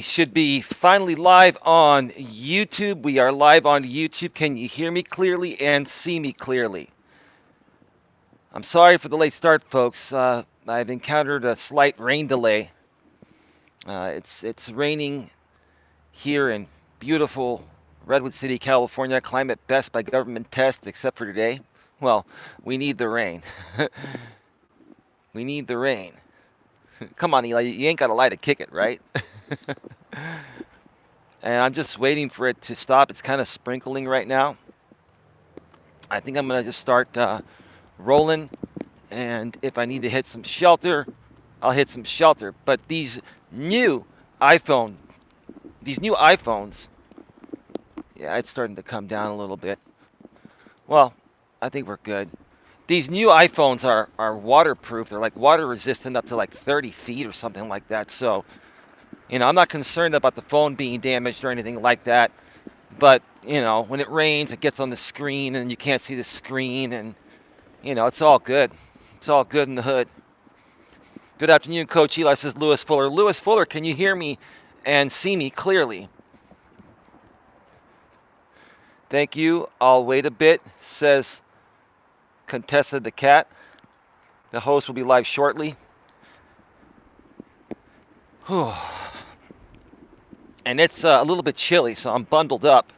Should be finally live on YouTube. We are live on YouTube. Can you hear me clearly and see me clearly? I'm sorry for the late start, folks. I've encountered a slight rain delay. It's raining here in beautiful Redwood City, California. Climate best by government test, except for today. Well, we need the rain. We need the rain. Come on, Eli. You ain't got to lie to kick it, right? And I'm just waiting for it to stop. It's kind of sprinkling right now. I think I'm going to just start rolling. And if I need to hit some shelter, I'll hit some shelter. But these new iPhones, yeah, it's starting to come down a little bit. Well, I think we're good. These new iPhones are waterproof. They're like water resistant up to like 30 feet or something like that. So, I'm not concerned about the phone being damaged or anything like that. But, when it rains, it gets on the screen and you can't see the screen. And, it's all good. It's all good in the hood. Good afternoon, Coach Eli, says Lewis Fuller. Lewis Fuller, can you hear me and see me clearly? Thank you. I'll wait a bit, says Contessa the Cat. The host will be live shortly. Whew. And it's a little bit chilly, so I'm bundled up.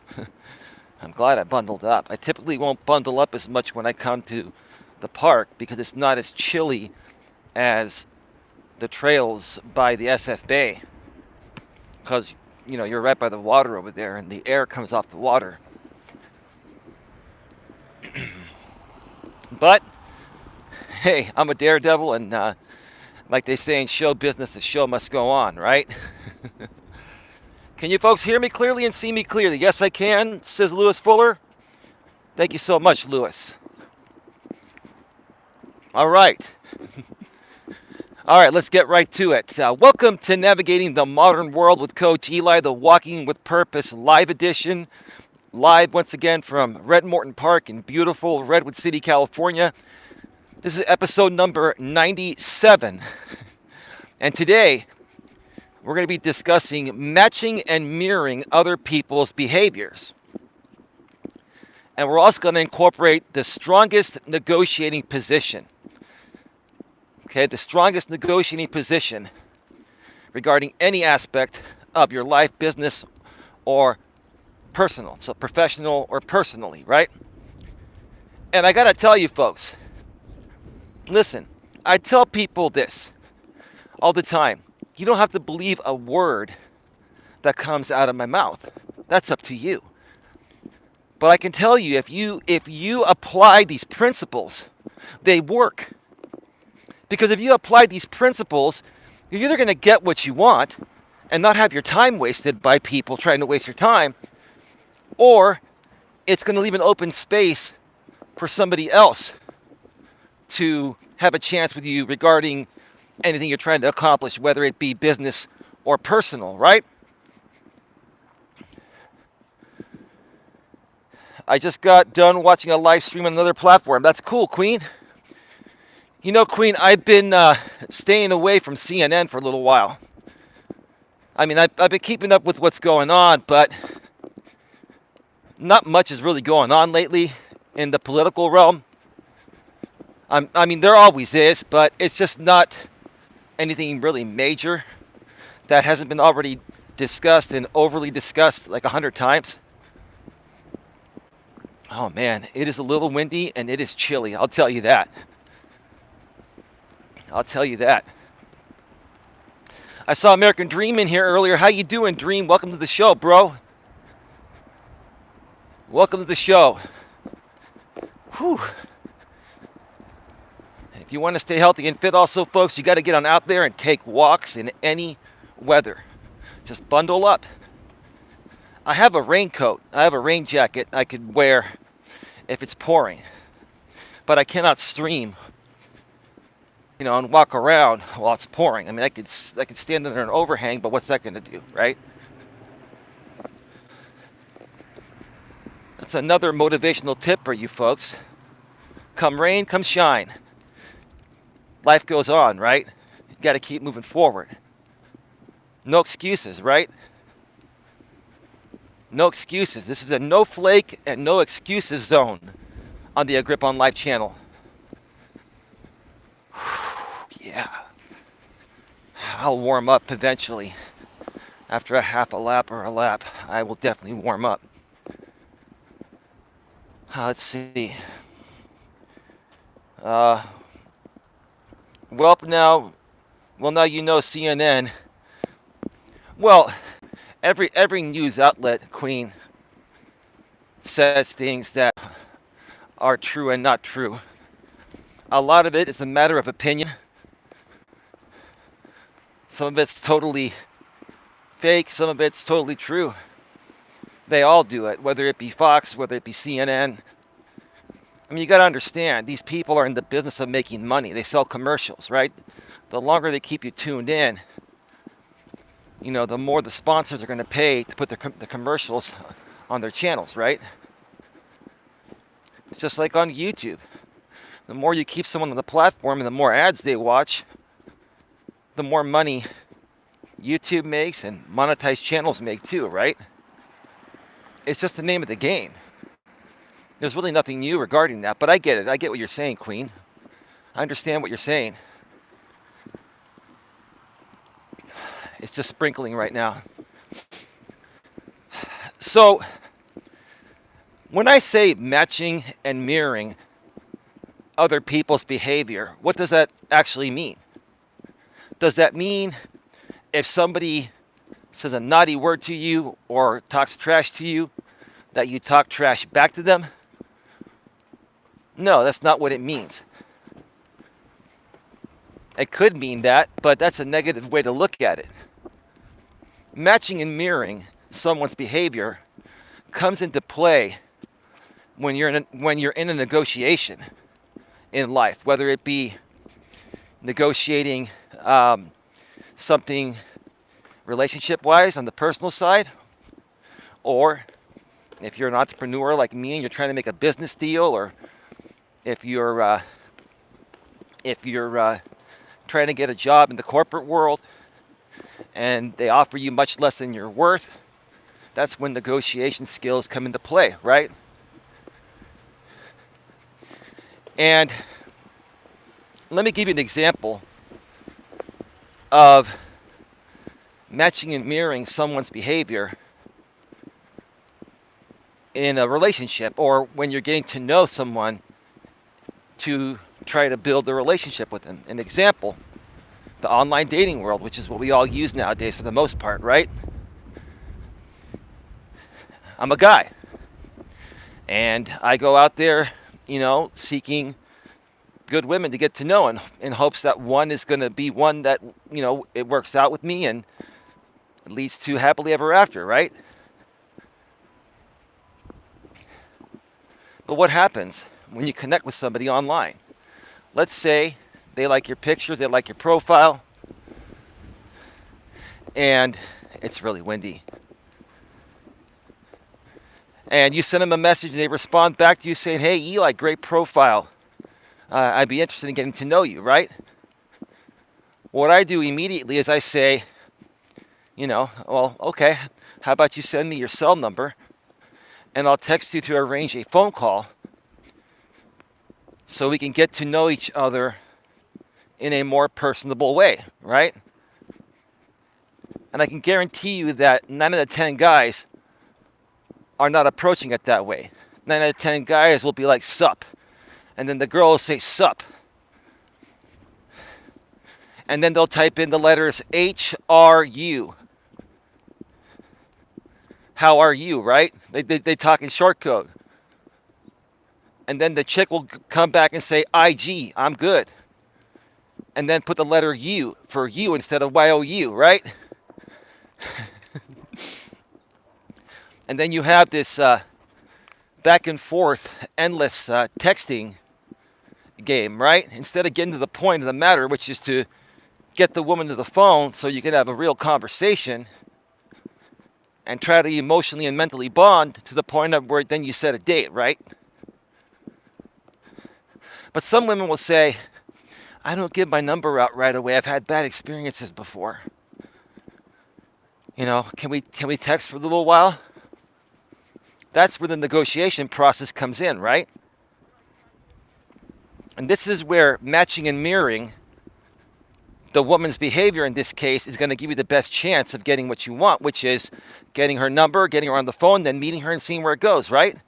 I'm glad I bundled up. I typically won't bundle up as much when I come to the park because it's not as chilly as the trails by the SF Bay. Because, you're right by the water over there and the air comes off the water. But, hey, I'm a daredevil and like they say in show business, the show must go on, right? Can you folks hear me clearly and see me clearly? Yes, I can, says Lewis Fuller. Thank you so much, Lewis. All right. All right, let's get right to it. Welcome to Navigating the Modern World with Coach Eli, the Walking with Purpose live edition. Live once again from Red Morton Park in beautiful Redwood City, California. This is episode number 97. And today, we're going to be discussing matching and mirroring other people's behaviors. And we're also going to incorporate the strongest negotiating position. Okay, the strongest negotiating position regarding any aspect of your life, business, or personal. So professional or personally, right? And I got to tell you folks, listen, I tell people this all the time. You don't have to believe a word that comes out of my mouth. That's up to you. But I can tell you, if you apply these principles, they work. Because if you apply these principles, you're either going to get what you want and not have your time wasted by people trying to waste your time, or it's going to leave an open space for somebody else to have a chance with you regarding anything you're trying to accomplish, whether it be business or personal, right? I just got done watching a live stream on another platform. That's cool, Queen. Queen, I've been staying away from CNN for a little while. I mean, I've been keeping up with what's going on, but not much is really going on lately in the political realm. I mean, there always is, but it's just not anything really major that hasn't been already discussed and overly discussed like 100 times. Oh man, it is a little windy and it is chilly. I'll tell you that. I saw American Dream in here earlier. How you doing, Dream? Welcome to the show, bro. Welcome to the show. Whew. If you want to stay healthy and fit also, folks, you got to get on out there and take walks in any weather. Just bundle up. I have a raincoat. I have a rain jacket I could wear if it's pouring. But I cannot stream, and walk around while it's pouring. I mean, I could stand under an overhang, but what's that going to do, right? That's another motivational tip for you folks. Come rain, come shine. Life goes on, right? You got to keep moving forward. No excuses, right? No excuses. This is a no flake and no excuses zone on the Grip on Life channel. Yeah. I'll warm up eventually. After a half a lap or a lap, I will definitely warm up. Let's see. Well, now you know CNN. Well, every news outlet, Queen, says things that are true and not true. A lot of it is a matter of opinion. Some of it's totally fake, some of it's totally true. They all do it, whether it be Fox, whether it be CNN. I mean, you got to understand, these people are in the business of making money. They sell commercials, right? The longer they keep you tuned in, the more the sponsors are going to pay to put the commercials on their channels, right? It's just like on YouTube. The more you keep someone on the platform and the more ads they watch, the more money YouTube makes and monetized channels make too, right? It's just the name of the game. There's really nothing new regarding that, but I get it. I get what you're saying, Queen. I understand what you're saying. It's just sprinkling right now. So, when I say matching and mirroring other people's behavior, what does that actually mean? Does that mean if somebody says a naughty word to you or talks trash to you, that you talk trash back to them? No, that's not what it means. It could mean that, but that's a negative way to look at it. Matching and mirroring someone's behavior comes into play when you're in a negotiation in life, whether it be negotiating something relationship-wise on the personal side, or if you're an entrepreneur like me and you're trying to make a business deal, or if you're trying to get a job in the corporate world and they offer you much less than you're worth, that's when negotiation skills come into play, right? And let me give you an example of matching and mirroring someone's behavior in a relationship, or when you're getting to know someone to try to build a relationship with them. An example, the online dating world, which is what we all use nowadays for the most part, right? I'm a guy, and I go out there, seeking good women to get to know, in hopes that one is going to be one that, it works out with me and leads to happily ever after, right? But what happens when you connect with somebody online? Let's say they like your pictures, they like your profile, and it's really windy. And you send them a message and they respond back to you saying, "Hey, Eli, great profile. I'd be interested in getting to know you," right? What I do immediately is I say, well, okay, how about you send me your cell number and I'll text you to arrange a phone call so we can get to know each other in a more personable way, right? And I can guarantee you that 9 out of 10 guys are not approaching it that way. 9 out of 10 guys will be like, "Sup." And then the girl will say, "Sup." And then they'll type in the letters HRU. How are you, right? They talk in short code. And then the chick will come back and say, "IG, I'm good." And then put the letter U for you instead of YOU, right? And then you have this back and forth, endless texting game, right? Instead of getting to the point of the matter, which is to get the woman to the phone so you can have a real conversation and try to emotionally and mentally bond to the point of where then you set a date, right? But some women will say, "I don't give my number out right away. I've had bad experiences before." Can we text for a little while? That's where the negotiation process comes in, right? And this is where matching and mirroring the woman's behavior in this case is going to give you the best chance of getting what you want, which is getting her number, getting her on the phone, then meeting her and seeing where it goes, right?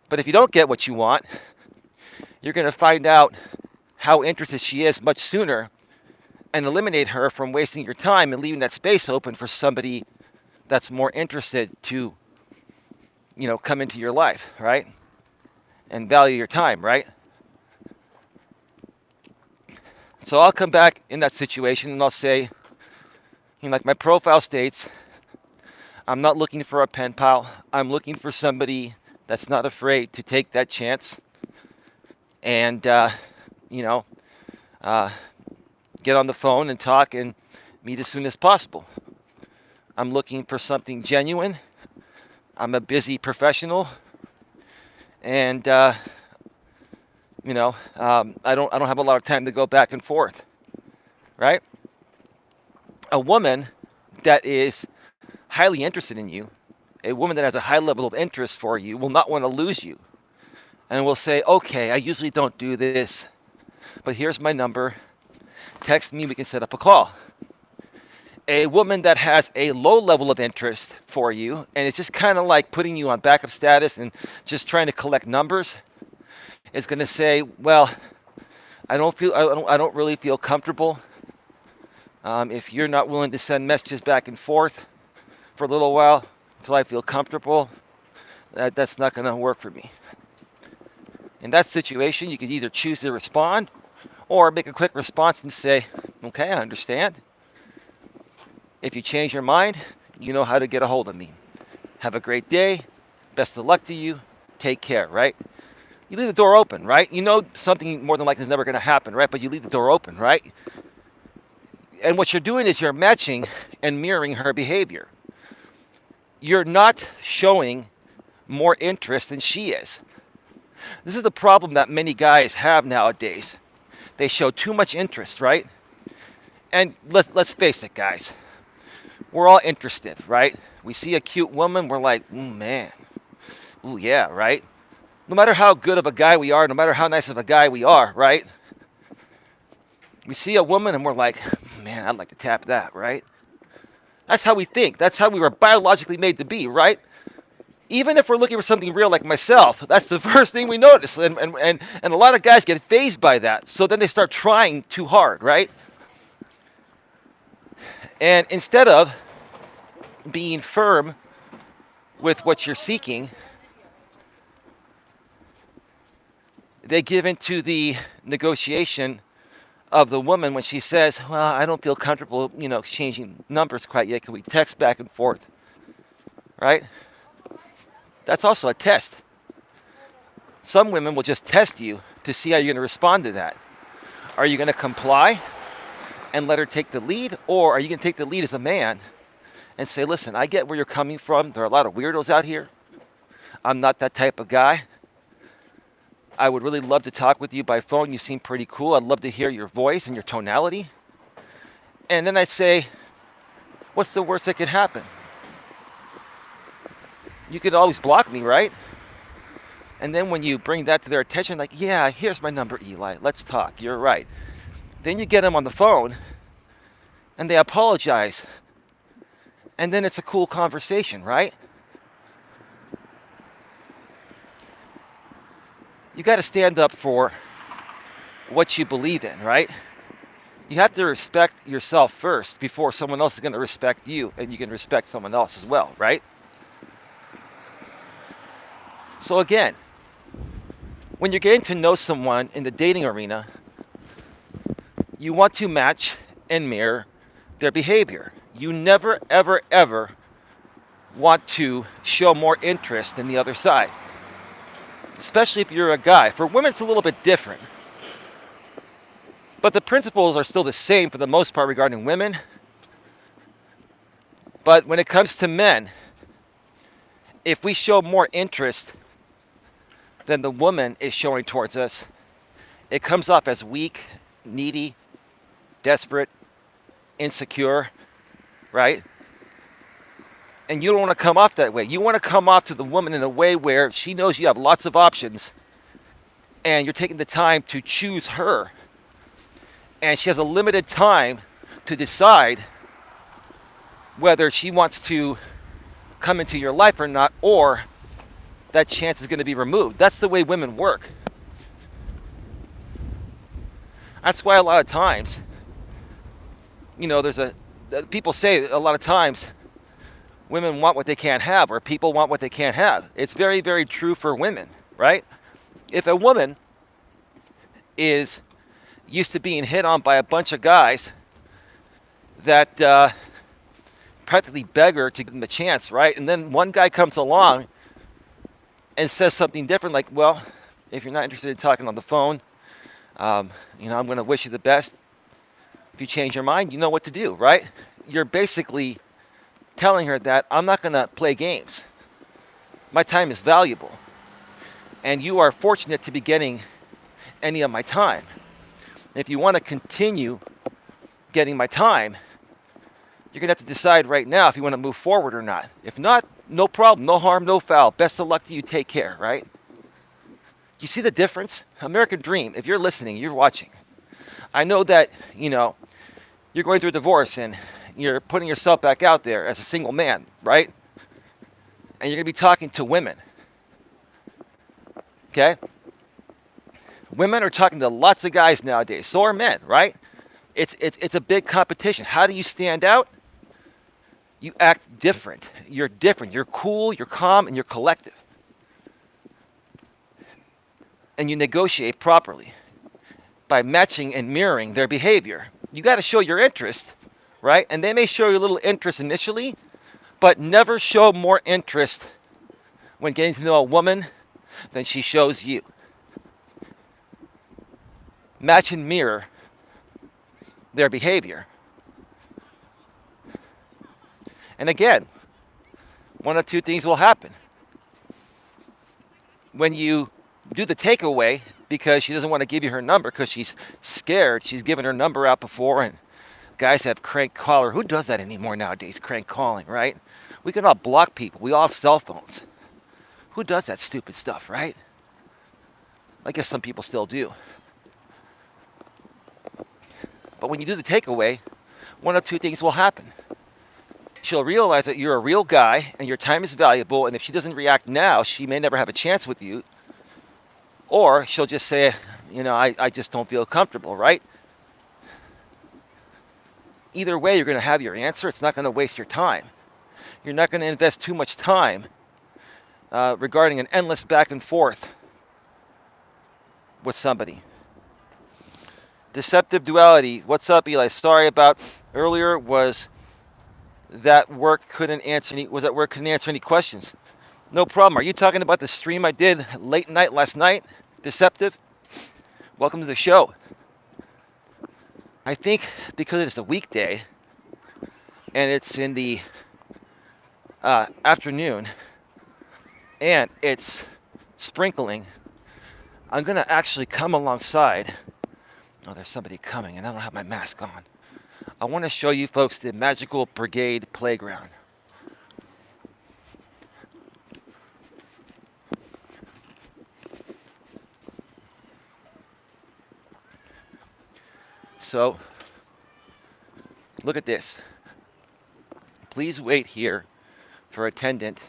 But if you don't get what you want, you're going to find out how interested she is much sooner and eliminate her from wasting your time and leaving that space open for somebody that's more interested to, come into your life, right? And value your time, right? So I'll come back in that situation and I'll say, like my profile states, I'm not looking for a pen pal. I'm looking for somebody that's not afraid to take that chance and, get on the phone and talk and meet as soon as possible. I'm looking for something genuine. I'm a busy professional, and I don't have a lot of time to go back and forth, right? A woman that is highly interested in you, a woman that has a high level of interest for you, will not want to lose you, and will say, "Okay, I usually don't do this, but here's my number. Text me, we can set up a call." A woman that has a low level of interest for you and it's just kind of like putting you on backup status and just trying to collect numbers is going to say, "Well, I don't really feel comfortable. If you're not willing to send messages back and forth for a little while until I feel comfortable, that's not going to work for me." In that situation, you could either choose to respond or make a quick response and say, "Okay, I understand. If you change your mind, you know how to get a hold of me. Have a great day. Best of luck to you. Take care," right? You leave the door open, right? You know something more than likely is never going to happen, right? But you leave the door open, right? And what you're doing is you're matching and mirroring her behavior. You're not showing more interest than she is. This is the problem that many guys have nowadays. They show too much interest, right? And let's face it, guys. We're all interested, right? We see a cute woman, we're like, "Ooh, man. Ooh, yeah," right? No matter how good of a guy we are, no matter how nice of a guy we are, right? We see a woman and we're like, "Man, I'd like to tap that," right? That's how we think. That's how we were biologically made to be, right? Even if we're looking for something real like myself, that's the first thing we notice. And a lot of guys get fazed by that. So then they start trying too hard, right? And instead of being firm with what you're seeking, they give into the negotiation of the woman when she says, "Well, I don't feel comfortable, exchanging numbers quite yet. Can we text back and forth?" Right? That's also a test. Some women will just test you to see how you're going to respond to that. Are you going to comply and let her take the lead, or are you going to take the lead as a man and say, "Listen, I get where you're coming from. There are a lot of weirdos out here. I'm not that type of guy. I would really love to talk with you by phone. You seem pretty cool. I'd love to hear your voice and your tonality." And then I'd say, "What's the worst that could happen? You could always block me, right?" And then when you bring that to their attention, like, "Yeah, here's my number, Eli. Let's talk. You're right." Then you get them on the phone and they apologize. And then it's a cool conversation, right? You got to stand up for what you believe in, right? You have to respect yourself first before someone else is going to respect you, and you can respect someone else as well, right? So again, when you're getting to know someone in the dating arena, you want to match and mirror their behavior. You never, ever, ever want to show more interest than the other side, especially if you're a guy. For women, it's a little bit different. But the principles are still the same for the most part regarding women. But when it comes to men, if we show more interest than the woman is showing towards us, it comes off as weak, needy, desperate, insecure, right? And you don't want to come off that way. You want to come off to the woman in a way where she knows you have lots of options and you're taking the time to choose her. And she has a limited time to decide whether she wants to come into your life or not, or that chance is going to be removed. That's the way women work. That's why a lot of times, people say a lot of times women want what they can't have, or people want what they can't have. It's very, very true for women, right? If a woman is used to being hit on by a bunch of guys that practically beg her to give them a chance, right? And then one guy comes along and says something different, like, well, if you're not interested in talking on the phone, I'm going to wish you the best. If you change your mind, you know what to do, right? You're basically telling her that I'm not going to play games. My time is valuable. And you are fortunate to be getting any of my time. If you want to continue getting my time, you're going to have to decide right now if you want to move forward or not. If not, no problem, no harm, no foul. Best of luck to you. Take care, right? You see the difference? American Dream, if you're listening, you're watching. I know that, you're going through a divorce and you're putting yourself back out there as a single man, right? And you're going to be talking to women. Okay? Women are talking to lots of guys nowadays. So are men, right? It's a big competition. How do you stand out? You act different. You're different. You're cool, you're calm, and you're collective. And you negotiate properly by matching and mirroring their behavior. You got to show your interest, right? And they may show you a little interest initially, but never show more interest when getting to know a woman than she shows you. Match and mirror their behavior. And again, one of two things will happen. When you do the takeaway because she doesn't want to give you her number because she's scared, she's given her number out before, and guys have crank caller. Who does that anymore nowadays? Crank calling, right? We can all block people. We all have cell phones. Who does that stupid stuff, right? I guess some people still do. But when you do the takeaway, one of two things will happen. She'll realize that you're a real guy and your time is valuable, and if she doesn't react now, she may never have a chance with you. Or she'll just say, I just don't feel comfortable, right? Either way, you're going to have your answer. It's not going to waste your time. You're not going to invest too much time regarding an endless back and forth with somebody. Deceptive duality. What's up, Eli? Sorry about earlier. Was that work couldn't answer any questions? No problem. Are you talking about the stream I did late night last night? Deceptive? Welcome to the show. I think because it's a weekday and it's in the afternoon and it's sprinkling, I'm going to actually come alongside. Oh, there's somebody coming and I don't have my mask on. I want to show you folks the Magical Brigade Playground. So, look at this. Please wait here for attendant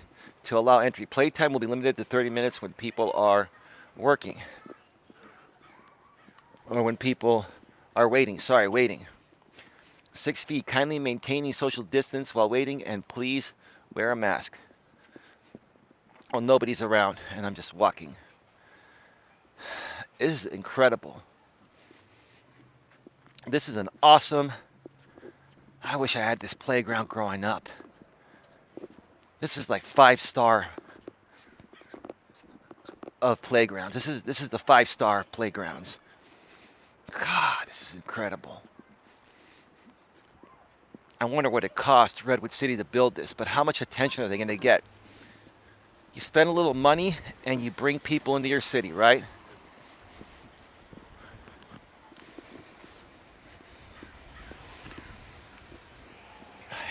to allow entry. Playtime will be limited to 30 minutes when people are working. Or when people are waiting. 6 feet. Kindly maintaining social distance while waiting, and please wear a mask. Well, nobody's around, and I'm just walking. It is incredible. This is an awesome. I wish I had this playground growing up. This is like 5-star of playgrounds. This is the 5-star playgrounds. God, this is incredible. I wonder what it cost Redwood City to build this, but how much attention are they going to get? You spend a little money and you bring people into your city, right?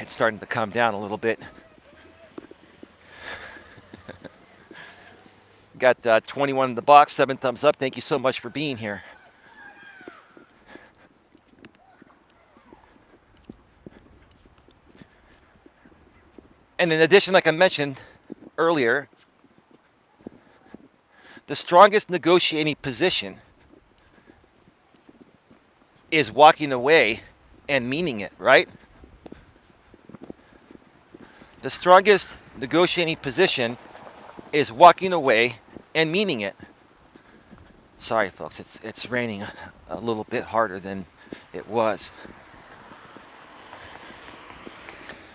It's starting to calm down a little bit. Got 21 in the box, 7 thumbs up. Thank you so much for being here. And in addition, like I mentioned earlier, the strongest negotiating position is walking away and meaning it, right? The strongest negotiating position is walking away and meaning it. Sorry, folks, it's raining a little bit harder than it was.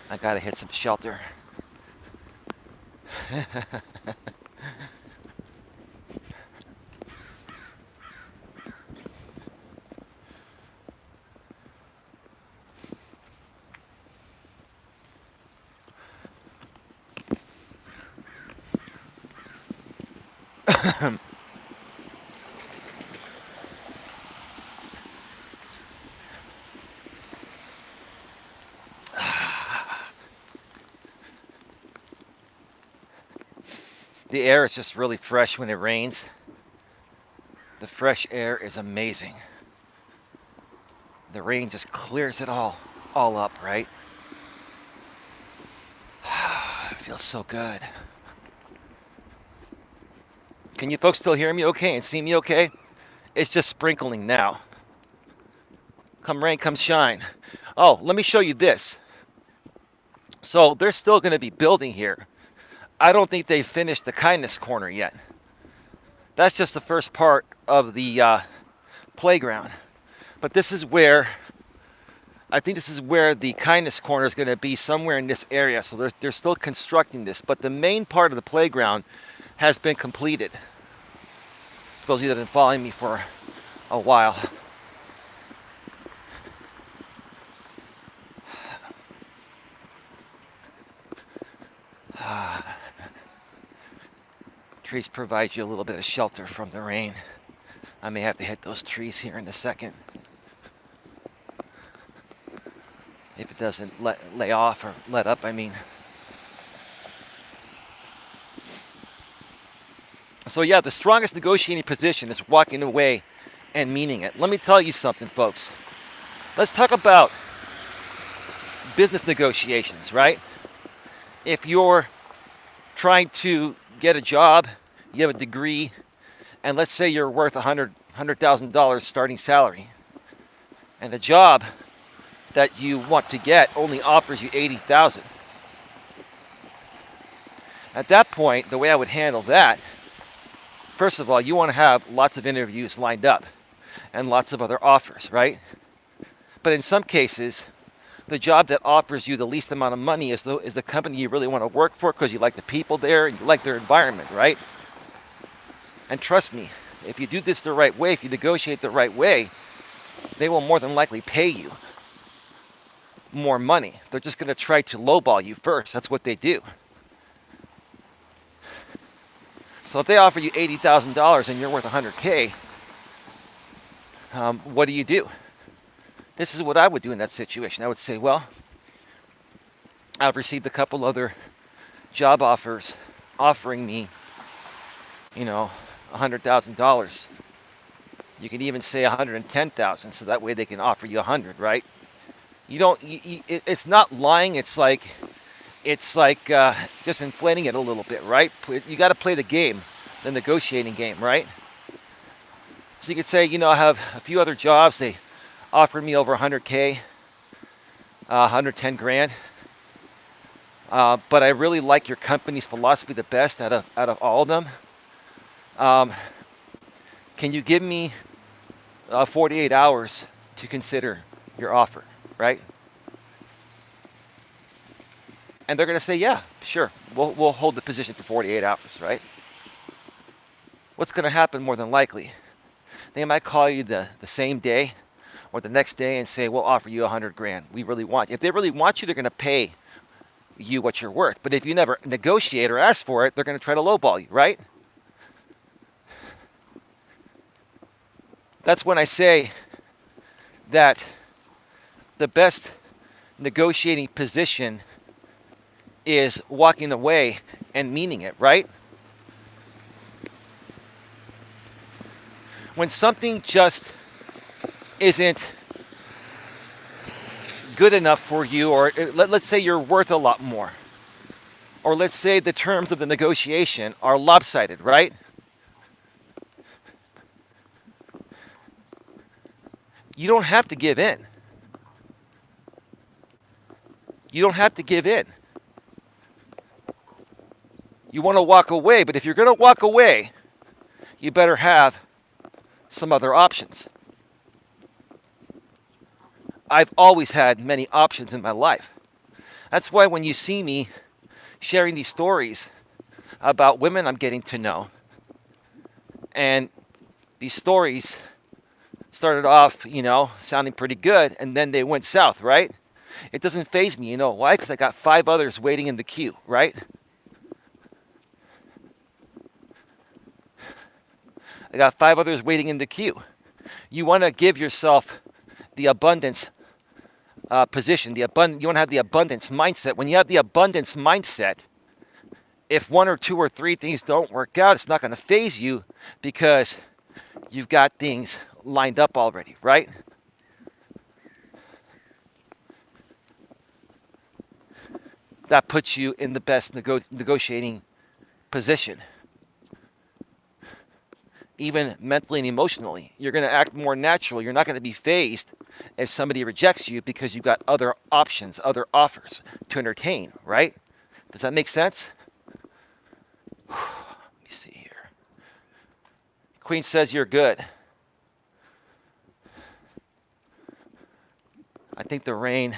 I gotta hit some shelter. The air is just really fresh when it rains. The fresh air is amazing. The rain just clears it all up, right? It feels so good. Can you folks still hear me okay and see me okay? It's just sprinkling now. Come rain, come shine. Oh, let me show you this. So they're still going to be building here. I don't think they've finished the kindness corner yet. That's just the first part of the playground. But this is where, I think this is where the kindness corner is going to be, somewhere in this area. So they're still constructing this. But the main part of the playground has been completed. For those of you that have been following me for a while. Trees provide you a little bit of shelter from the rain. I may have to hit those trees here in a second. If it doesn't lay off or let up, I mean. So yeah, the strongest negotiating position is walking away and meaning it. Let me tell you something, folks. Let's talk about business negotiations, right? If you're trying to get a job, you have a degree, and let's say you're worth $100,000 starting salary, and the job that you want to get only offers you $80,000. At that point, the way I would handle that, first of all, you want to have lots of interviews lined up and lots of other offers, right? But in some cases, the job that offers you the least amount of money is the company you really want to work for because you like the people there and you like their environment, right? And trust me, if you do this the right way, if you negotiate the right way, they will more than likely pay you more money. They're just going to try to lowball you first. That's what they do. So if they offer you $80,000 and you're worth $100K, what do? This is what I would do in that situation. I would say, well, I've received a couple other job offers offering me, $100,000. You can even say $110,000, so that way they can offer you $100,000, right? It's not lying. It's like just inflating it a little bit, right? You got to play the game, the negotiating game, right? So you could say, I have a few other jobs. They offered me over $100K, $110,000. But I really like your company's philosophy the best out of all of them. Can you give me 48 hours to consider your offer, right? And they're going to say, yeah, sure. We'll hold the position for 48 hours, right? What's going to happen more than likely? They might call you the same day or the next day and say, we'll offer you $100,000. We really want you. If they really want you, they're going to pay you what you're worth. But if you never negotiate or ask for it, they're going to try to lowball you, right? That's when I say that the best negotiating position is walking away and meaning it, right? When something just isn't good enough for you, or let's say you're worth a lot more, or let's say the terms of the negotiation are lopsided, right? You don't have to give in. You don't have to give in. You want to walk away, but if you're going to walk away, you better have some other options. I've always had many options in my life. That's why when you see me sharing these stories about women I'm getting to know, and these stories started off, sounding pretty good, and then they went south, right? It doesn't faze me. You know why? Because I got 5 others waiting in the queue, right? I got 5 others waiting in the queue. You want to give yourself the abundance position. You want to have the abundance mindset. When you have the abundance mindset, if 1 or 2 or 3 things don't work out, it's not going to faze you because you've got things lined up already, right? That puts you in the best negotiating position. Even mentally and emotionally, you're going to act more natural. You're not going to be fazed if somebody rejects you because you've got other options, other offers to entertain, right? Does that make sense? Let me see here. Queen says you're good. I think the rain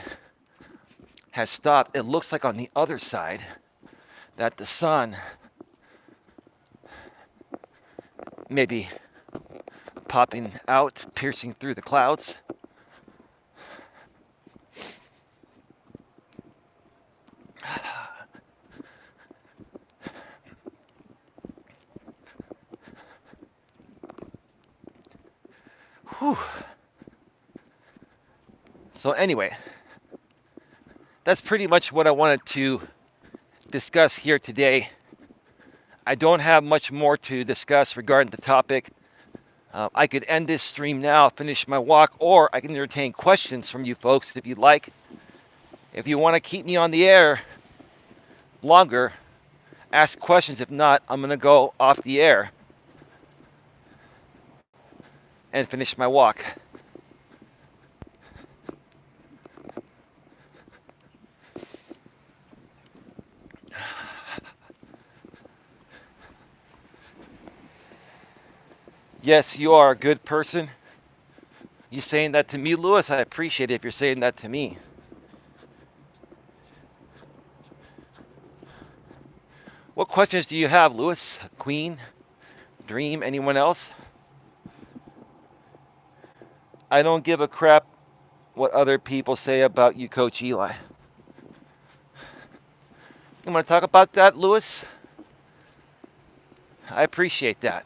has stopped. It looks like on the other side that the sun maybe popping out, piercing through the clouds. Whew. So anyway, that's pretty much what I wanted to discuss here today. I don't have much more to discuss regarding the topic. I could end this stream now, finish my walk, or I can entertain questions from you folks if you'd like. If you want to keep me on the air longer, ask questions. If not, I'm going to go off the air and finish my walk. Yes, you are a good person. You saying that to me, Lewis? I appreciate it if you're saying that to me. What questions do you have, Lewis? Queen? Dream? Anyone else? I don't give a crap what other people say about you, Coach Eli. You want to talk about that, Lewis? I appreciate that.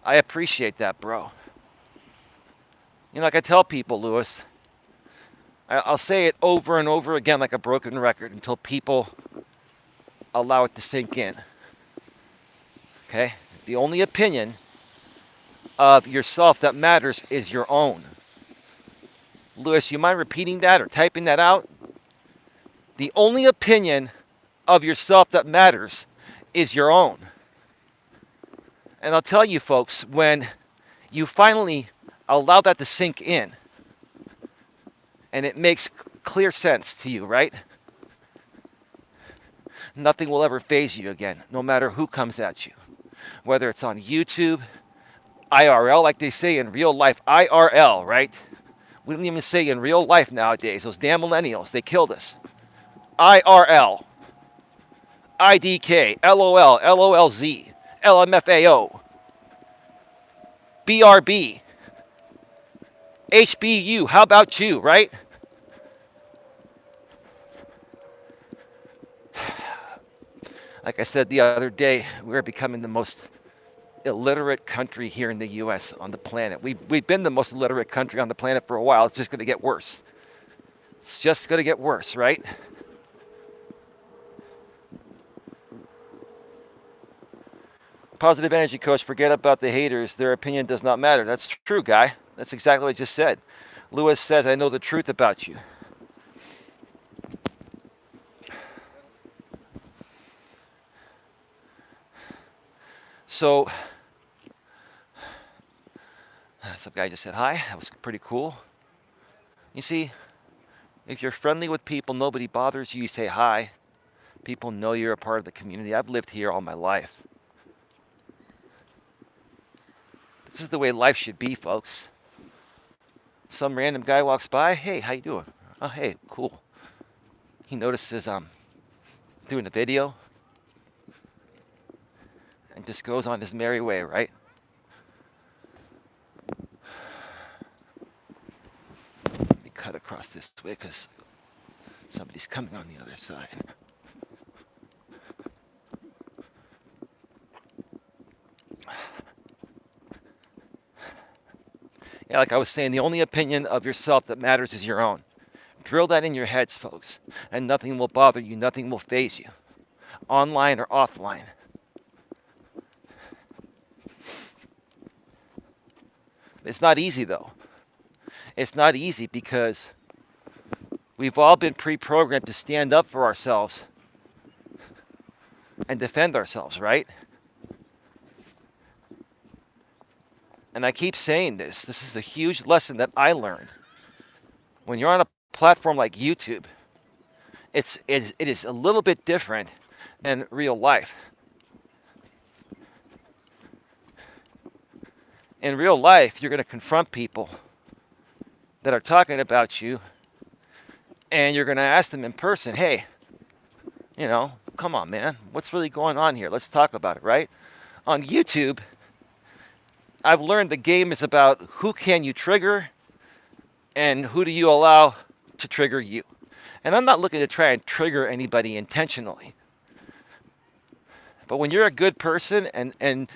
I appreciate that, bro. Like I tell people, Lewis, I'll say it over and over again like a broken record until people allow it to sink in. Okay? The only opinion of yourself that matters is your own. Lewis, you mind repeating that or typing that out? The only opinion of yourself that matters is your own. And I'll tell you folks, when you finally allow that to sink in, and it makes clear sense to you, right? Nothing will ever faze you again, no matter who comes at you. Whether it's on YouTube, IRL, like they say in real life, IRL, right? We don't even say in real life nowadays. Those damn millennials, they killed us. IRL, IDK, LOL, LOLZ, LMFAO, BRB, HBU, how about you, right? Like I said the other day, we're becoming the most illiterate country here in the U.S. on the planet. We've been the most illiterate country on the planet for a while. It's just going to get worse. It's just going to get worse, right? Positive energy coach, forget about the haters. Their opinion does not matter. That's true, guy. That's exactly what I just said. Lewis says, I know the truth about you. So, some guy just said hi. That was pretty cool. You see, if you're friendly with people, nobody bothers you, you say hi. People know you're a part of the community. I've lived here all my life. This is the way life should be, folks. Some random guy walks by, hey, how you doing? Oh, hey, cool. He notices I'm doing a video and just goes on his merry way, right? Let me cut across this way because somebody's coming on the other side. Yeah, like I was saying, the only opinion of yourself that matters is your own. Drill that in your heads, folks, and nothing will bother you, nothing will faze you, online or offline. It's not easy, though. It's not easy because we've all been pre-programmed to stand up for ourselves and defend ourselves, right? And I keep saying this. This is a huge lesson that I learned. When you're on a platform like YouTube, it is a little bit different than real life. In real life, you're going to confront people that are talking about you, and you're going to ask them in person, hey, come on, man, what's really going on here? Let's talk about it, right? On YouTube, I've learned the game is about who can you trigger and who do you allow to trigger you. And I'm not looking to try and trigger anybody intentionally. But when you're a good person and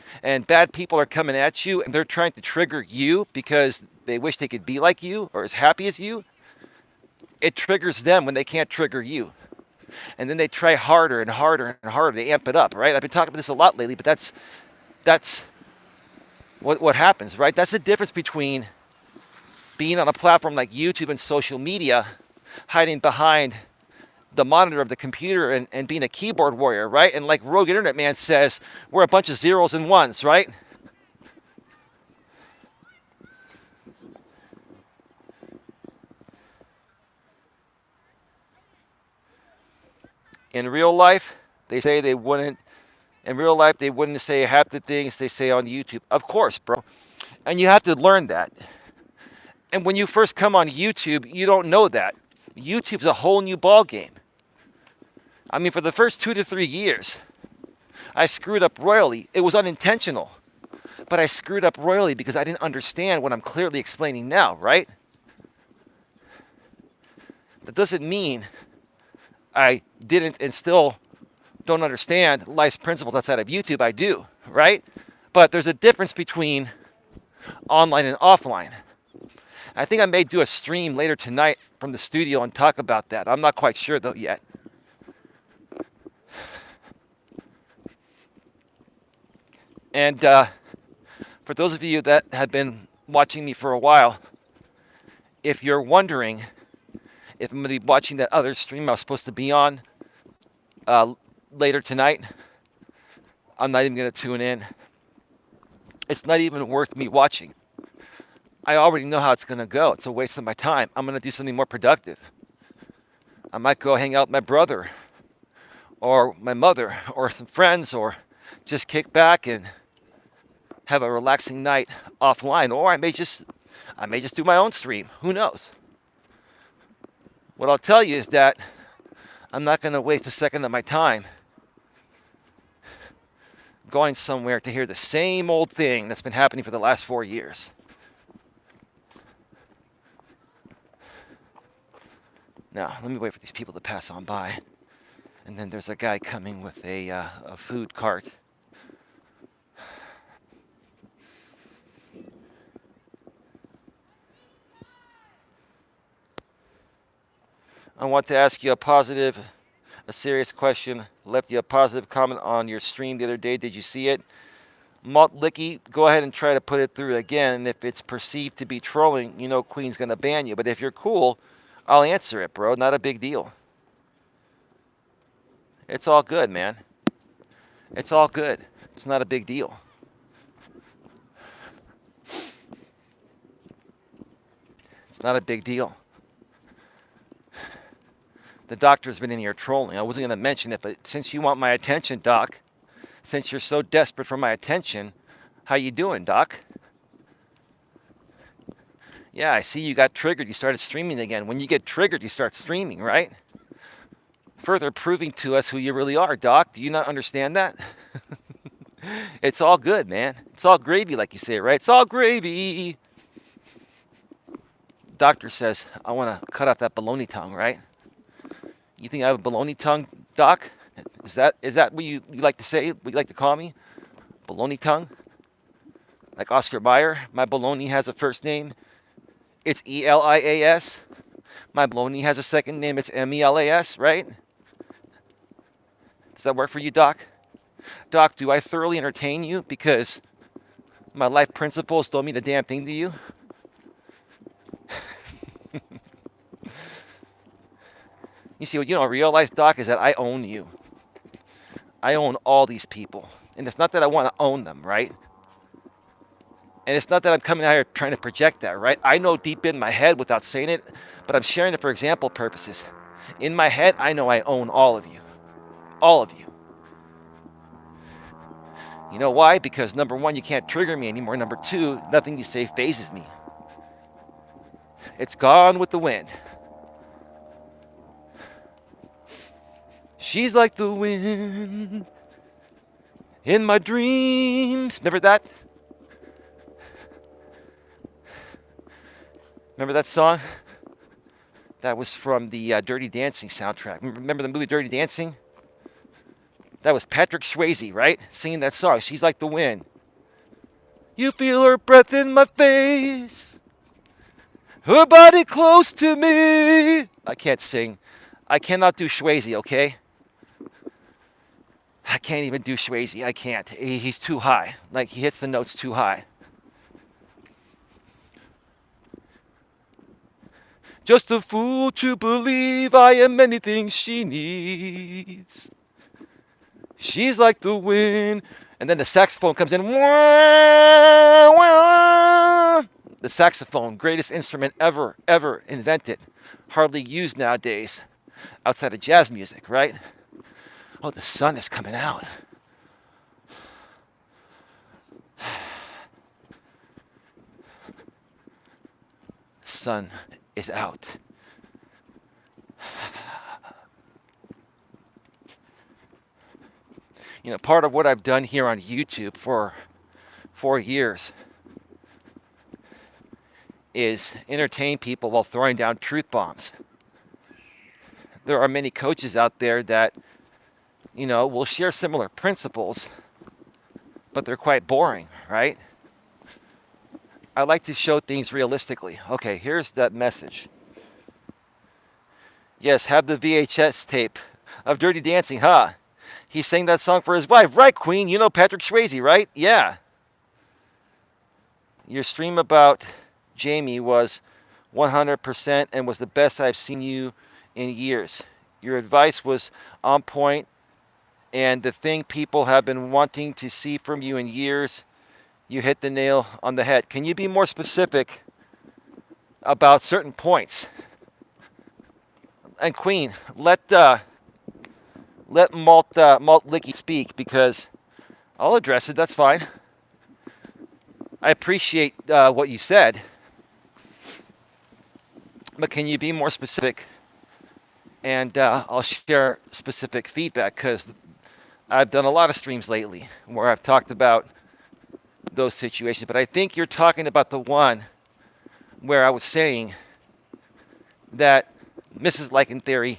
bad people are coming at you and they're trying to trigger you because they wish they could be like you or as happy as you, it triggers them when they can't trigger you. And then they try harder and harder and harder. They amp it up, right? I've been talking about this a lot lately, but that's what happens, right? That's the difference between being on a platform like YouTube and social media, hiding behind the monitor of the computer and being a keyboard warrior, right? And like Rogue Internet Man says, we're a bunch of zeros and ones, right? In real life, they say they wouldn't. In real life, they wouldn't say half the things they say on YouTube. Of course, bro. And you have to learn that. And when you first come on YouTube, you don't know that. YouTube's a whole new ball game. I mean, for the first 2 to 3 years, I screwed up royally. It was unintentional, but I screwed up royally because I didn't understand what I'm clearly explaining now, right? That doesn't mean I didn't and still don't understand life's principles outside of YouTube. I do, right? But there's a difference between online and offline. I think I may do a stream later tonight from the studio and talk about that. I'm not quite sure, though, yet. And for those of you that have been watching me for a while, if you're wondering if I'm going to be watching that other stream I was supposed to be on later tonight, I'm not even going to tune in. It's not even worth me watching. I already know how it's going to go. It's a waste of my time. I'm going to do something more productive. I might go hang out with my brother or my mother or some friends or just kick back and have a relaxing night offline. Or I may just do my own stream. Who knows? What I'll tell you is that I'm not going to waste a second of my time going somewhere to hear the same old thing that's been happening for the last 4 years. Now, let me wait for these people to pass on by. And then there's a guy coming with a food cart. I want to ask you a serious question. Left you a positive comment on your stream the other day. Did you see it? Malt Licky, go ahead and try to put it through again. And if it's perceived to be trolling, you know Queen's going to ban you. But if you're cool, I'll answer it, bro. Not a big deal. It's all good, man. It's all good. It's not a big deal. It's not a big deal. The doctor's been in here trolling. I wasn't going to mention it, but since you want my attention, Doc, since you're so desperate for my attention, how you doing, Doc? Yeah, I see you got triggered. You started streaming again. When you get triggered, you start streaming, right? Further proving to us who you really are, Doc. Do you not understand that? It's all good, man. It's all gravy, like you say, right? It's all gravy. Doctor says, I want to cut off that baloney tongue, right? You think I have a baloney tongue, Doc? Is that what you like to say? What you like to call me? Baloney tongue? Like Oscar Mayer? My baloney has a first name. It's Elias. My baloney has a second name. It's Melas, right? Does that work for you, Doc? Doc, do I thoroughly entertain you because my life principles don't mean a damn thing to you? You see, what you don't realize, Doc, is that I own you. I own all these people. And it's not that I want to own them, right? And it's not that I'm coming out here trying to project that, right? I know deep in my head without saying it, but I'm sharing it for example purposes. In my head, I know I own all of you. All of you. You know why? Because number one, you can't trigger me anymore. Number two, nothing you say phases me. It's gone with the wind. She's like the wind in my dreams. Remember that? Remember that song? That was from the Dirty Dancing soundtrack. Remember the movie Dirty Dancing? That was Patrick Swayze, right? Singing that song. She's like the wind. You feel her breath in my face. Her body close to me. I can't sing. I cannot do Swayze, okay? I can't even do Swayze. I can't. He's too high. Like, he hits the notes too high. Just a fool to believe I am anything she needs. She's like the wind. And then the saxophone comes in. The saxophone, greatest instrument ever invented. Hardly used nowadays outside of jazz music, right? Oh, the sun is coming out. The sun is out. You know, part of what I've done here on YouTube for 4 years is entertain people while throwing down truth bombs. There are many coaches out there that, you know, will share similar principles, but they're quite boring, right? I like to show things realistically. Okay, here's that message. Yes, have the VHS tape of Dirty Dancing, huh? He sang that song for his wife. Right, Queen? You know Patrick Swayze, right? Yeah. Your stream about Jamie was 100% and was the best I've seen you in years. Your advice was on point and the thing people have been wanting to see from you in years. You hit the nail on the head. Can you be more specific about certain points? And Queen, let Malt Licky speak because I'll address it. That's fine. I appreciate what you said, but can you be more specific? And I'll share specific feedback because I've done a lot of streams lately where I've talked about those situations. But I think you're talking about the one where I was saying that Mrs. Lycan Theory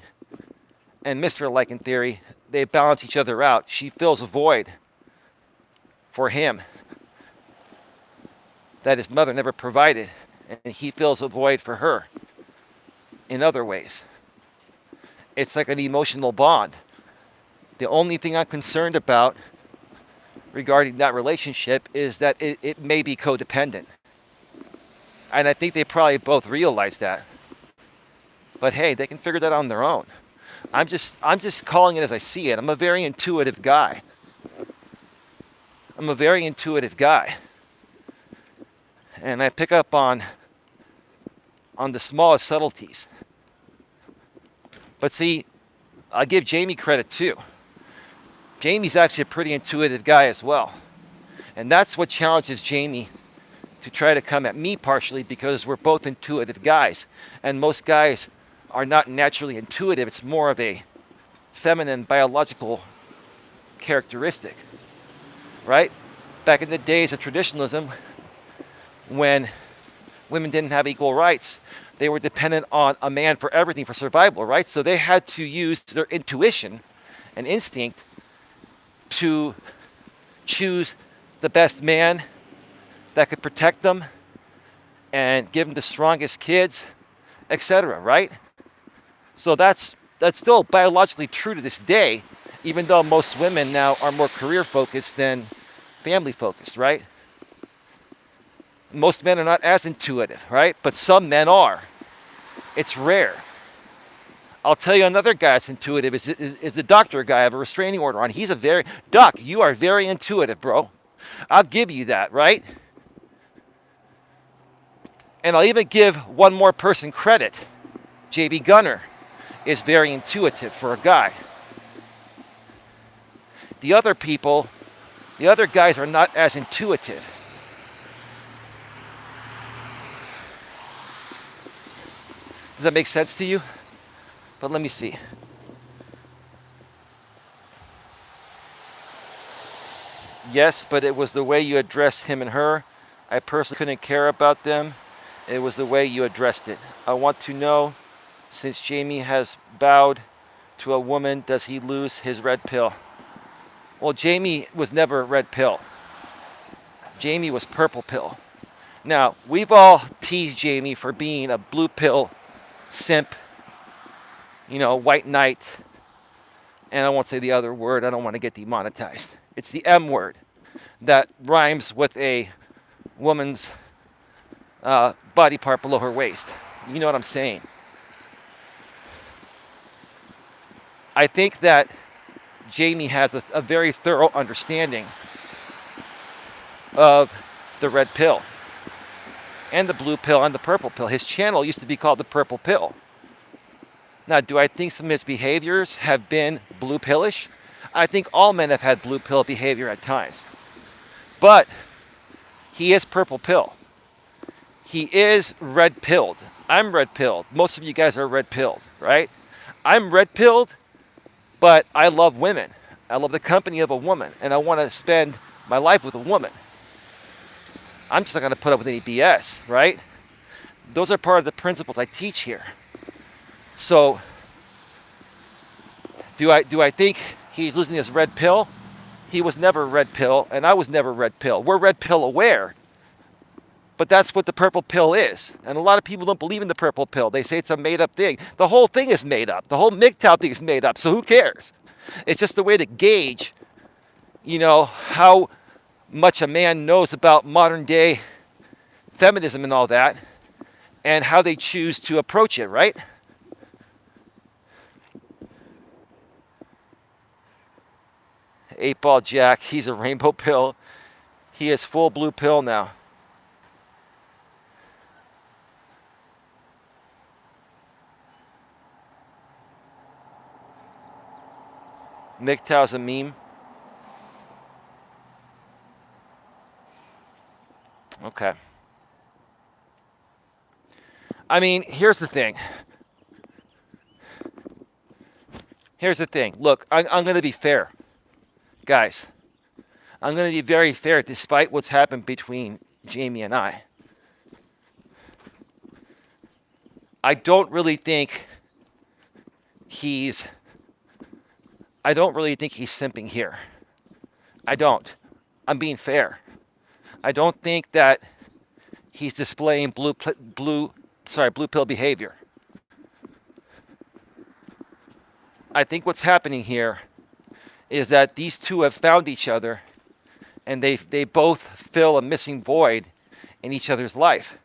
and Mr. Lycan Theory, they balance each other out. She fills a void for him that his mother never provided, and he fills a void for her in other ways. It's like an emotional bond. The only thing I'm concerned about regarding that relationship is that it may be codependent. And I think they probably both realize that. But hey, they can figure that out on their own. I'm just calling it as I see it. I'm a very intuitive guy. And I pick up on the smallest subtleties. But see, I give Jamie credit too. Jamie's actually a pretty intuitive guy as well. And that's what challenges Jamie to try to come at me partially, because we're both intuitive guys. And most guys are not naturally intuitive. It's more of a feminine biological characteristic, right? Back in the days of traditionalism, when women didn't have equal rights, they were dependent on a man for everything, for survival, right? So they had to use their intuition and instinct to choose the best man that could protect them and give them the strongest kids, etc., right? So that's still biologically true to this day, even though most women now are more career focused than family focused, right? Most men are not as intuitive, right? But some men are. It's rare. I'll tell you another guy that's intuitive is the doctor guy I have a restraining order on. He's a very, Doc, you are very intuitive, bro. I'll give you that, right? And I'll even give one more person credit. JB Gunner is very intuitive for a guy. The other guys are not as intuitive. Does that make sense to you? But let me see. Yes, but it was the way you addressed him and her. I personally couldn't care about them. It was the way you addressed it. I want to know, since Jamie has bowed to a woman, does he lose his red pill? Well, Jamie was never red pill. Jamie was purple pill. Now, we've all teased Jamie for being a blue pill simp, white knight, and I won't say the other word. I don't want to get demonetized. It's the M word that rhymes with a woman's body part below her waist. You know what I'm saying? I think that Jamie has a very thorough understanding of the red pill and the blue pill and the purple pill. His channel used to be called the Purple Pill. Now, do I think some of his behaviors have been blue pillish? I think all men have had blue pill behavior at times. But he is purple pill. He is red pilled. I'm red pilled. Most of you guys are red pilled, right? I'm red pilled, but I love women. I love the company of a woman, and I want to spend my life with a woman. I'm just not going to put up with any BS, right? Those are part of the principles I teach here. So, do I think he's losing his red pill? He was never red pill, and I was never red pill. We're red pill aware, but that's what the purple pill is. And a lot of people don't believe in the purple pill. They say it's a made-up thing. The whole thing is made up. The whole MGTOW thing is made up, so who cares? It's just the way to gauge, how much a man knows about modern day feminism and all that, and how they choose to approach it, right? Eight Ball Jack, he's a rainbow pill. He is full blue pill now. MGTOW's a meme. Okay. I mean, here's the thing. Look, I'm going to be fair. Guys, I'm going to be very fair despite what's happened between Jamie and I. I don't really think he's simping here. I don't. I'm being fair. I don't think that he's displaying blue pill behavior. I think what's happening here is that these two have found each other, and they both fill a missing void in each other's life.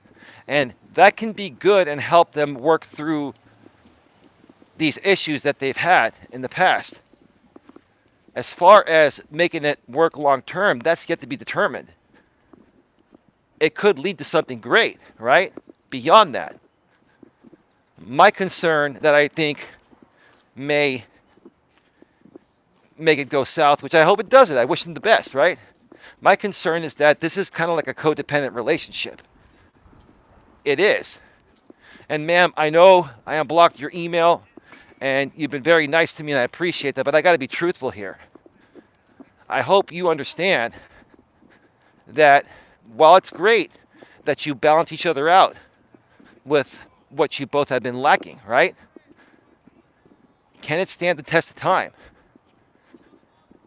And that can be good and help them work through these issues that they've had in the past. As far as making it work long term, that's yet to be determined. It could lead to something great, right? Beyond that. My concern that I think may make it go south, which I hope it doesn't. I wish them the best, right? My concern is that this is kind of like a codependent relationship. It is. And ma'am, I know I unblocked your email, and you've been very nice to me, and I appreciate that, but I got to be truthful here. I hope you understand that while it's great that you balance each other out with what you both have been lacking, right? Can it stand the test of time?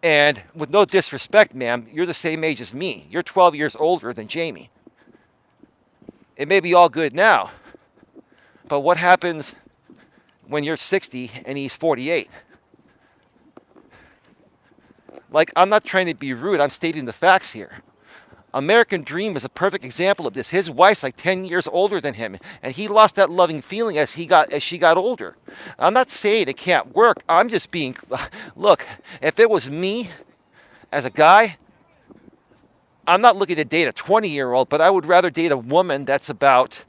And with no disrespect, ma'am, you're the same age as me. You're 12 years older than Jamie. It may be all good now, but what happens when you're 60 and he's 48? Like, I'm not trying to be rude. I'm stating the facts here. American Dream is a perfect example of this. His wife's like 10 years older than him, and he lost that loving feeling as she got older. I'm not saying it can't work. I'm just being, look, if it was me as a guy, I'm not looking to date a 20-year-old, but I would rather date a woman that's about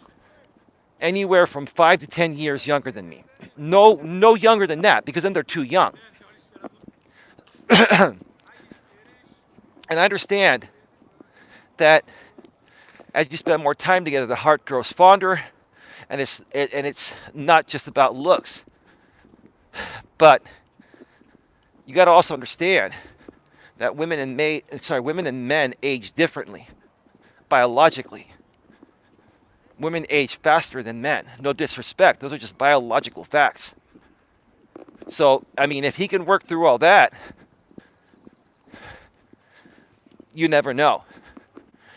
anywhere from 5 to 10 years younger than me. No younger than that, because then they're too young. And I understand that as you spend more time together, the heart grows fonder, and it's not just about looks. But you got to also understand that women and men age differently, biologically. Women age faster than men. No disrespect; those are just biological facts. So, I mean, if he can work through all that, you never know.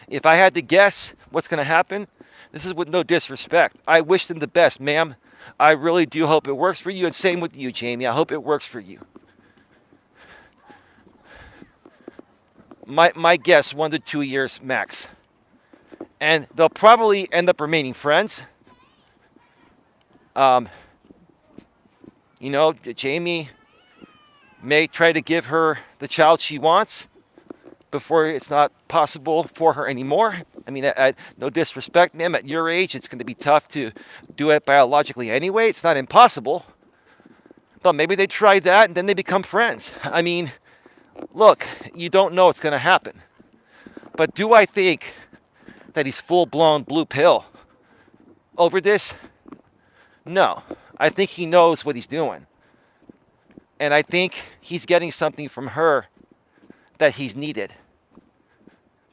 If I had to guess what's going to happen, this is with no disrespect. I wish them the best, ma'am. I really do hope it works for you, and same with you, Jamie. I hope it works for you. My guess, 1 to 2 years max. And they'll probably end up remaining friends. Jamie may try to give her the child she wants before it's not possible for her anymore. I mean, no disrespect, ma'am, at your age, it's going to be tough to do it biologically anyway. It's not impossible. But maybe they try that and then they become friends. I mean, look, you don't know what's going to happen. But do I think that he's full-blown blue pill over this? No. I think he knows what he's doing. And I think he's getting something from her that he's needed,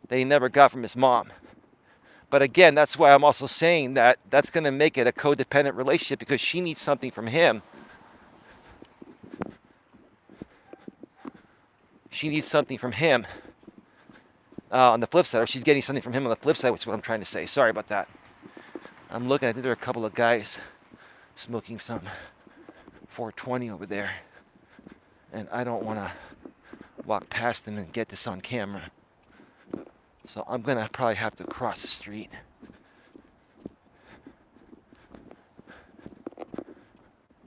that he never got from his mom. But again, that's why I'm also saying that that's going to make it a codependent relationship, because she needs something from him. She needs something from him on the flip side, or she's getting something from him on the flip side, which is what I'm trying to say. Sorry about that. I'm looking, I think there are a couple of guys smoking some 420 over there, and I don't want to walk past them and get this on camera. So I'm going to probably have to cross the street.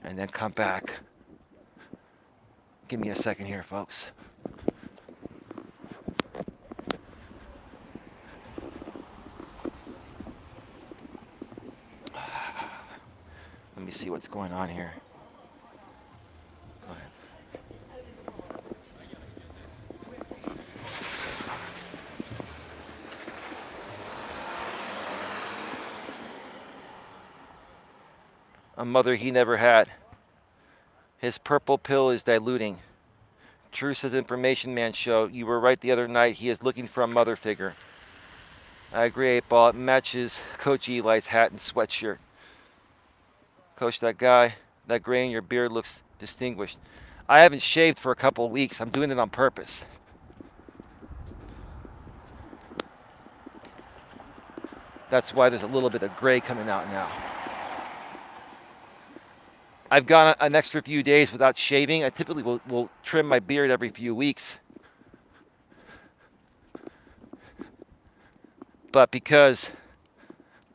And then come back. Give me a second here, folks. Let me see what's going on here. Go ahead. A mother he never had. His purple pill is diluting. Truth says information man show. You were right the other night. He is looking for a mother figure. I agree, 8-Ball. It matches Coach Eli's hat and sweatshirt. Coach, that gray in your beard looks distinguished. I haven't shaved for a couple of weeks. I'm doing it on purpose. That's why there's a little bit of gray coming out now. I've gone an extra few days without shaving. I typically will trim my beard every few weeks. But because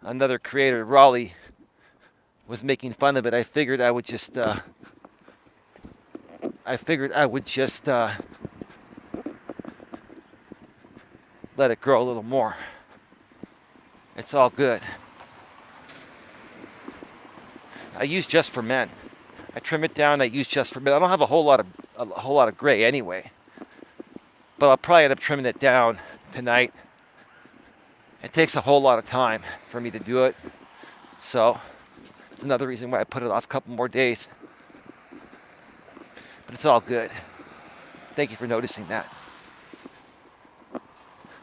another creator, Raleigh, was making fun of it, I figured I would just let it grow a little more. It's all good. I use just for men. I trim it down. I use just for men. I don't have a whole lot of gray anyway, but I'll probably end up trimming it down tonight. It takes a whole lot of time for me to do it, so it's another reason why I put it off a couple more days. But it's all good. Thank you for noticing that.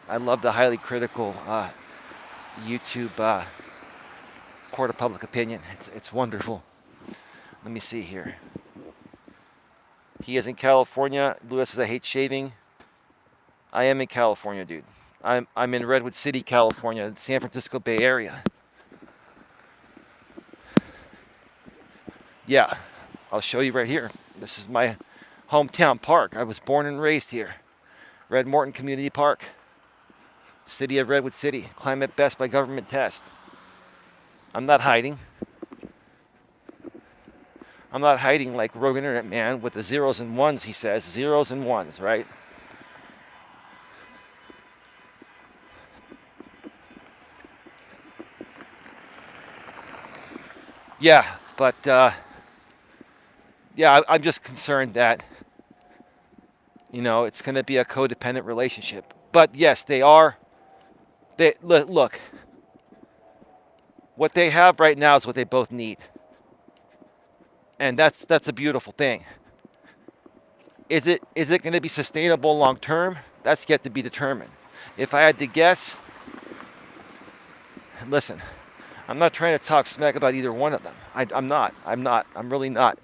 I love the highly critical YouTube court of public opinion. It's wonderful. Let me see here. He is in California. Lewis says, I hate shaving. I am in California, dude. I'm in Redwood City, California, the San Francisco Bay Area. Yeah, I'll show you right here. This is my hometown park. I was born and raised here. Red Morton Community Park. City of Redwood City. Climate best by government test. I'm not hiding. I'm not hiding like Rogue Internet Man with the zeros and ones, he says. Zeros and ones, right? Yeah, but yeah, I'm just concerned that, it's going to be a codependent relationship. But yes, they are. Look, what they have right now is what they both need. And that's a beautiful thing. Is it going to be sustainable long term? That's yet to be determined. If I had to guess, listen, I'm not trying to talk smack about either one of them. I'm not. I'm really not.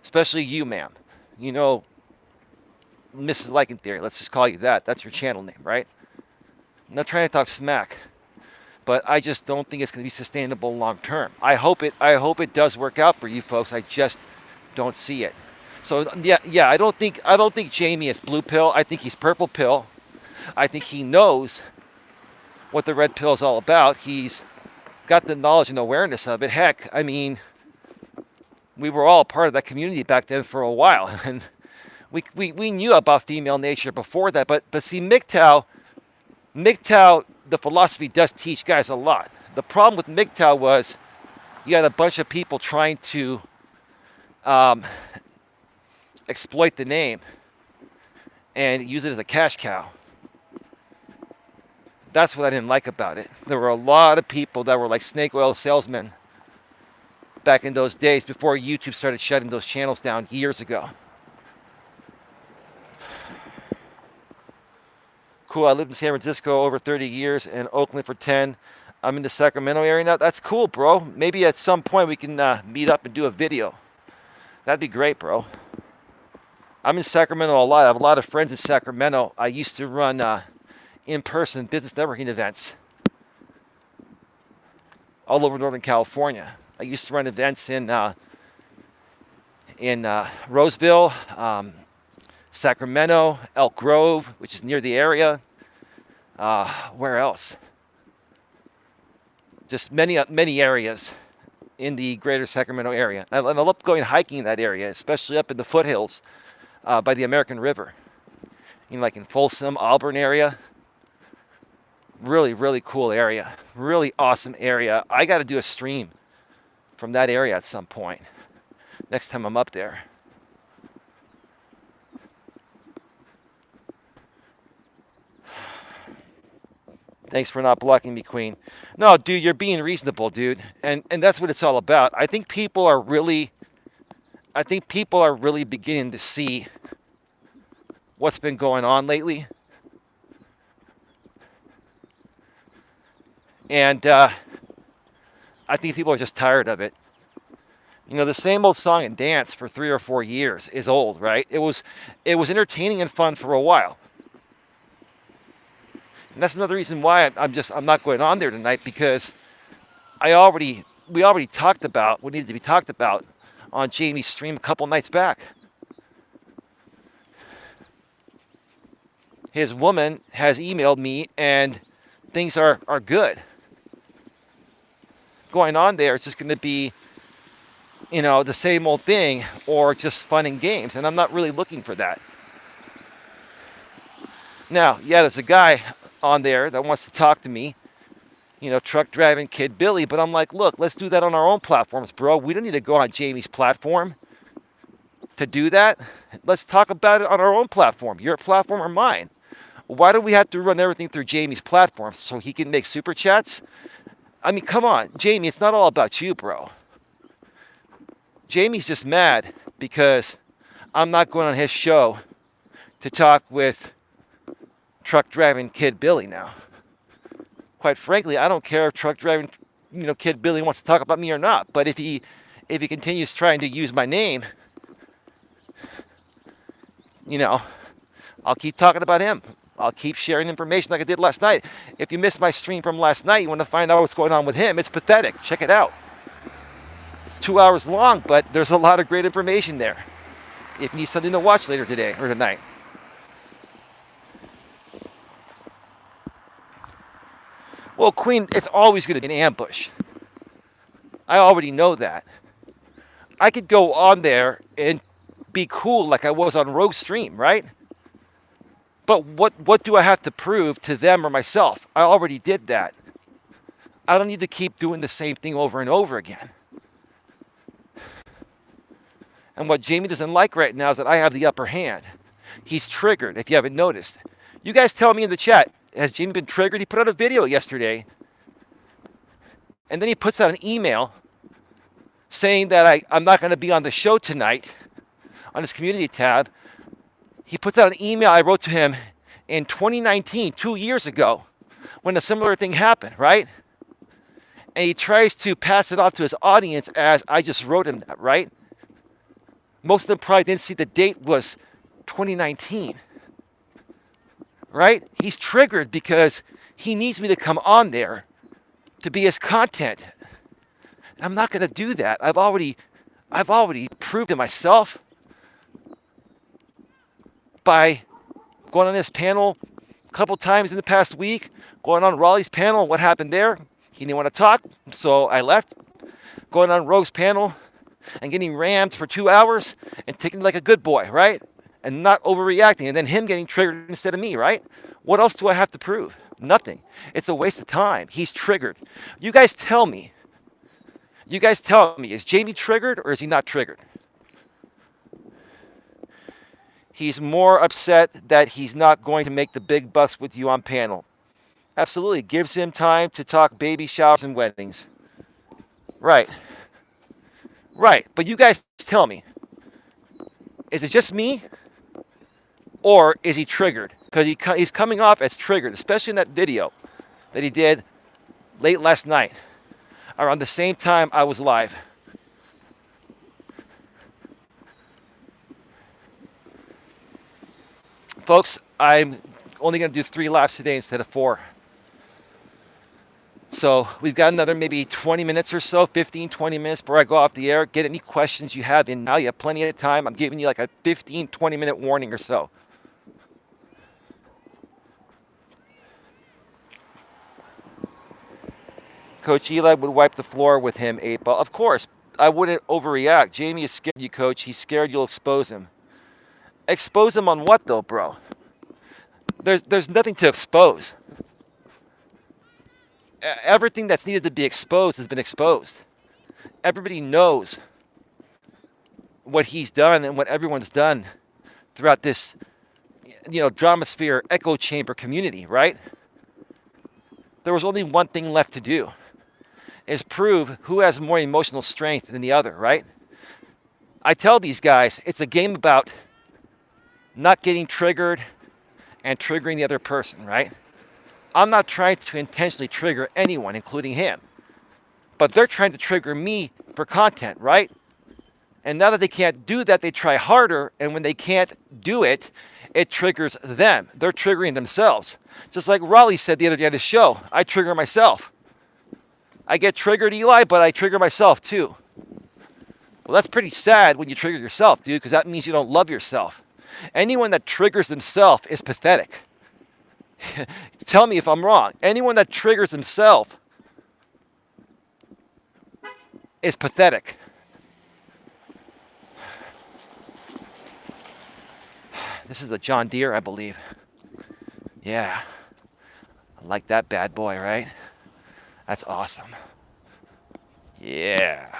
Especially you, ma'am. Mrs. Liken Theory. Let's just call you that. That's your channel name, right? I'm not trying to talk smack, but I just don't think it's going to be sustainable long term. I hope it does work out for you folks. I just don't see it. So yeah. I don't think Jamie is blue pill. I think he's purple pill. I think he knows what the red pill is all about. He's got the knowledge and awareness of it. Heck, I mean, we were all part of that community back then for a while, and we knew about female nature before that. But see, MGTOW, the philosophy does teach guys a lot. The problem with MGTOW was you had a bunch of people trying to exploit the name and use it as a cash cow. That's what I didn't like about it. There were a lot of people that were like snake oil salesmen back in those days before YouTube started shutting those channels down years ago. Cool, I lived in San Francisco over 30 years and Oakland for 10. I'm in the Sacramento area now. That's cool, bro. Maybe at some point we can meet up and do a video. That'd be great, bro. I'm in Sacramento a lot. I have a lot of friends in Sacramento. I used to run in-person business networking events all over Northern California. I used to run events in Roseville, Sacramento, Elk Grove, which is near the area. Where else? Just many areas in the greater Sacramento area. I love going hiking in that area, especially up in the foothills by the American River. Like in Folsom, Auburn area. Really, really cool area. Really awesome area. I got to do a stream from that area at some point. Next time I'm up there. Thanks for not blocking me, Queen. No, dude, you're being reasonable, dude. And that's what it's all about. I think people are really beginning to see what's been going on lately. And I think people are just tired of it. The same old song and dance for 3 or 4 years is old, right? It was entertaining and fun for a while. And that's another reason why I'm not going on there tonight, because we already talked about what needed to be talked about on Jamie's stream a couple nights back. His woman has emailed me, and things are good. Going on there, it's just going to be, the same old thing or just fun and games, and I'm not really looking for that. Now, yeah, there's a guy on there that wants to talk to me, truck driving kid Billy, but I'm like, look, let's do that on our own platforms, bro. We don't need to go on Jamie's platform to do that. Let's talk about it on our own platform, your platform or mine. Why do we have to run everything through Jamie's platform so he can make super chats? I mean, come on, Jamie, it's not all about you, bro. Jamie's just mad because I'm not going on his show to talk with truck driving kid Billy now. Quite frankly, I don't care if truck driving, kid Billy wants to talk about me or not. But if he continues trying to use my name, I'll keep talking about him. I'll keep sharing information like I did last night. If you missed my stream from last night, you want to find out what's going on with him, it's pathetic. Check it out. It's 2 hours long, but there's a lot of great information there. If you need something to watch later today or tonight. Well, Queen, it's always going to be an ambush. I already know that. I could go on there and be cool like I was on Rogue Stream, right? But what do I have to prove to them or myself? I already did that. I don't need to keep doing the same thing over and over again. And what Jamie doesn't like right now is that I have the upper hand. He's triggered, if you haven't noticed. You guys tell me in the chat, has Jamie been triggered? He put out a video yesterday, and then he puts out an email saying that I'm not going to be on the show tonight on his community tab. He puts out an email I wrote to him in 2019, 2 years ago, when a similar thing happened, right? And he tries to pass it off to his audience as I just wrote him that, right? Most of them probably didn't see the date was 2019, right? He's triggered because he needs me to come on there to be his content. I'm not going to do that. I've already proved to myself by going on this panel a couple times in the past week, going on Raleigh's panel. What happened there? He didn't want to talk, so I left. Going on Rogue's panel and getting rammed for 2 hours and taking it like a good boy, right? And not overreacting, and then him getting triggered instead of me, right? What else do I have to prove? Nothing. It's a waste of time. He's triggered. You guys tell me, is Jamie triggered or is he not triggered? He's more upset that he's not going to make the big bucks with you on panel. Absolutely. Gives him time to talk baby showers and weddings. Right. Right. But you guys tell me, is it just me? Or is he triggered? Because he's coming off as triggered, especially in that video that he did late last night, around the same time I was live. Folks, I'm only going to do 3 laps today instead of 4. So we've got another maybe 20 minutes or so, 15, 20 minutes before I go off the air. Get any questions you have in now. You have plenty of time. I'm giving you like a 15, 20-minute warning or so. Coach Eli would wipe the floor with him, 8-ball. Of course, I wouldn't overreact. Jamie is scared you, Coach. He's scared you'll expose him. Expose him on what, though, bro? There's nothing to expose. Everything that's needed to be exposed has been exposed. Everybody knows what he's done and what everyone's done throughout this, Dramasphere echo chamber community, right? There was only one thing left to do, is prove who has more emotional strength than the other, right? I tell these guys, it's a game about not getting triggered and triggering the other person, right? I'm not trying to intentionally trigger anyone, including him. But they're trying to trigger me for content, right? And now that they can't do that, they try harder. And when they can't do it, it triggers them. They're triggering themselves. Just like Raleigh said the other day on his show, I trigger myself. I get triggered, Eli, but I trigger myself too. Well, that's pretty sad when you trigger yourself, dude, because that means you don't love yourself. Anyone that triggers themselves is pathetic. Tell me if I'm wrong. Anyone that triggers himself is pathetic. This is the John Deere, I believe. Yeah. I like that bad boy, right? That's awesome. Yeah.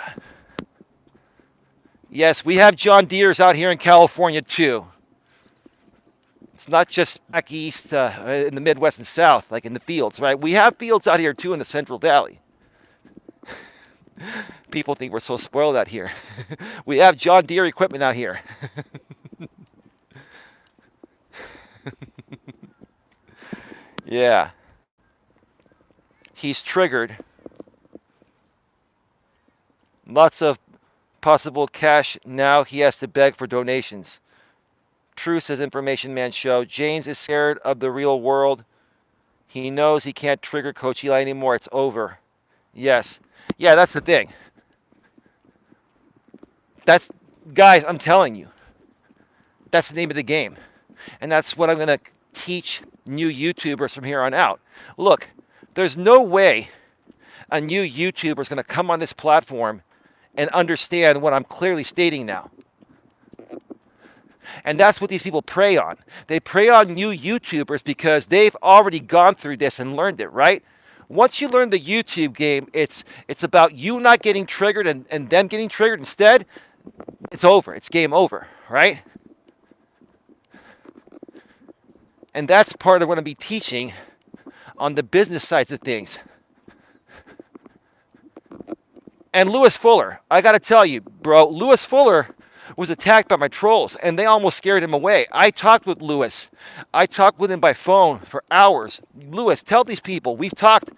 Yes, we have John Deeres out here in California too. It's not just back east in the Midwest and South, like in the fields, right? We have fields out here too in the Central Valley. People think we're so spoiled out here. We have John Deere equipment out here. Yeah. He's triggered. Lots of possible cash. Now he has to beg for donations. True, says Information Man Show. James is scared of the real world. He knows he can't trigger Coach Eli anymore. It's over. Yes. Yeah, that's the thing. Guys, I'm telling you. That's the name of the game. And that's what I'm going to teach new YouTubers from here on out. Look, there's no way a new YouTuber is going to come on this platform and understand what I'm clearly stating now. And that's what these people prey on. They prey on new YouTubers because they've already gone through this and learned it, right? Once you learn the YouTube game, it's about you not getting triggered and them getting triggered instead. It's over. It's game over, right? And that's part of what I'm going to be teaching on the business sides of things. And Lewis Fuller, I got to tell you, bro, Lewis Fuller was attacked by my trolls, and they almost scared him away. I talked with Lewis. I talked with him by phone for hours. Lewis, tell these people, we've talked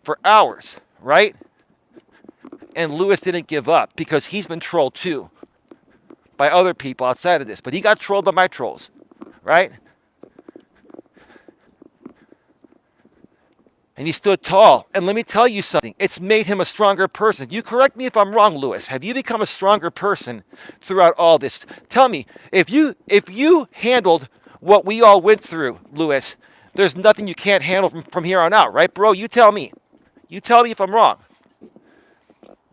for hours, right? And Lewis didn't give up because he's been trolled too by other people outside of this. But he got trolled by my trolls, right? And he stood tall. And let me tell you something. It's made him a stronger person. You correct me if I'm wrong, Lewis. Have you become a stronger person throughout all this? Tell me, if you handled what we all went through, Lewis, there's nothing you can't handle from here on out, right, bro? You tell me. You tell me if I'm wrong.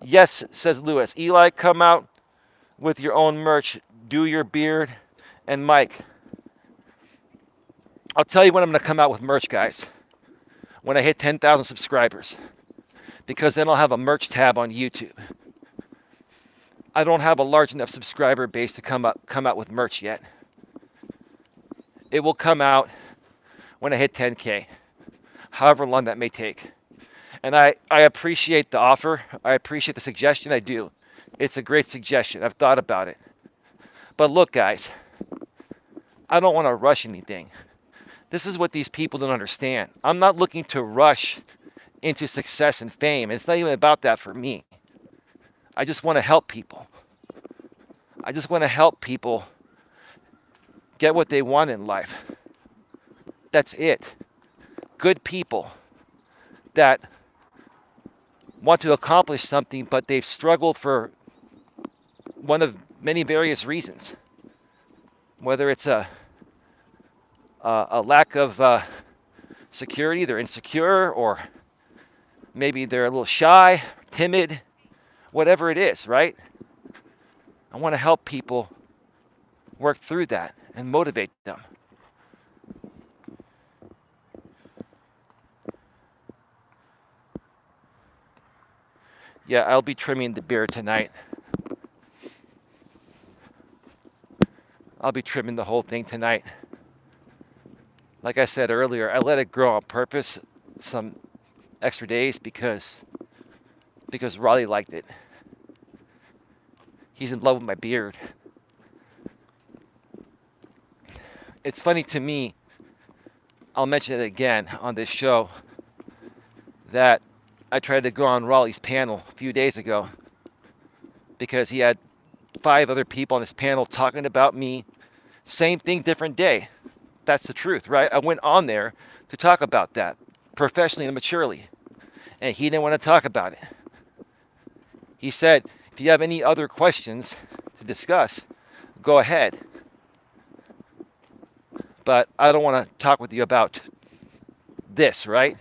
Yes, says Lewis. Eli, come out with your own merch. Do your beard. And Mike, I'll tell you when I'm going to come out with merch, guys. When I hit 10,000 subscribers, because then I'll have a merch tab on YouTube. I don't have a large enough subscriber base to come out with merch yet. It will come out when I hit 10K, however long that may take. And I appreciate the offer. I appreciate the suggestion. I do. It's a great suggestion. I've thought about it. But look, guys, I don't want to rush anything. This is what these people don't understand. I'm not looking to rush into success and fame. It's not even about that for me. I just want to help people. I just want to help people get what they want in life. That's it. Good people that want to accomplish something, but they've struggled for one of many various reasons. Whether it's a lack of security, they're insecure, or maybe they're a little shy, timid, whatever it is, right? I want to help people work through that and motivate them. Yeah, I'll be trimming the beard tonight. I'll be trimming the whole thing tonight. Like I said earlier, I let it grow on purpose some extra days because Raleigh liked it. He's in love with my beard. It's funny to me, I'll mention it again on this show, that I tried to go on Raleigh's panel a few days ago because he had 5 other people on his panel talking about me. Same thing, different day. That's the truth, right? I went on there to talk about that professionally and maturely, and he didn't want to talk about it. He said, If you have any other questions to discuss, go ahead. But I don't want to talk with you about this, right?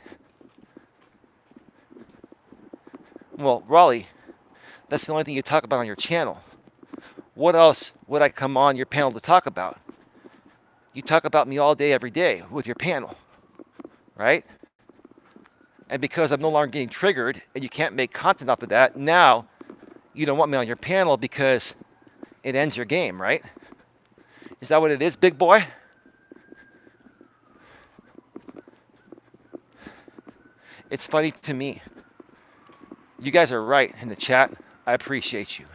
Well, Raleigh, that's the only thing you talk about on your channel. What else would I come on your panel to talk about? You talk about me all day, every day with your panel, right? And because I'm no longer getting triggered and you can't make content off of that, now you don't want me on your panel because it ends your game, right? Is that what it is, big boy? It's funny to me. You guys are right in the chat. I appreciate you.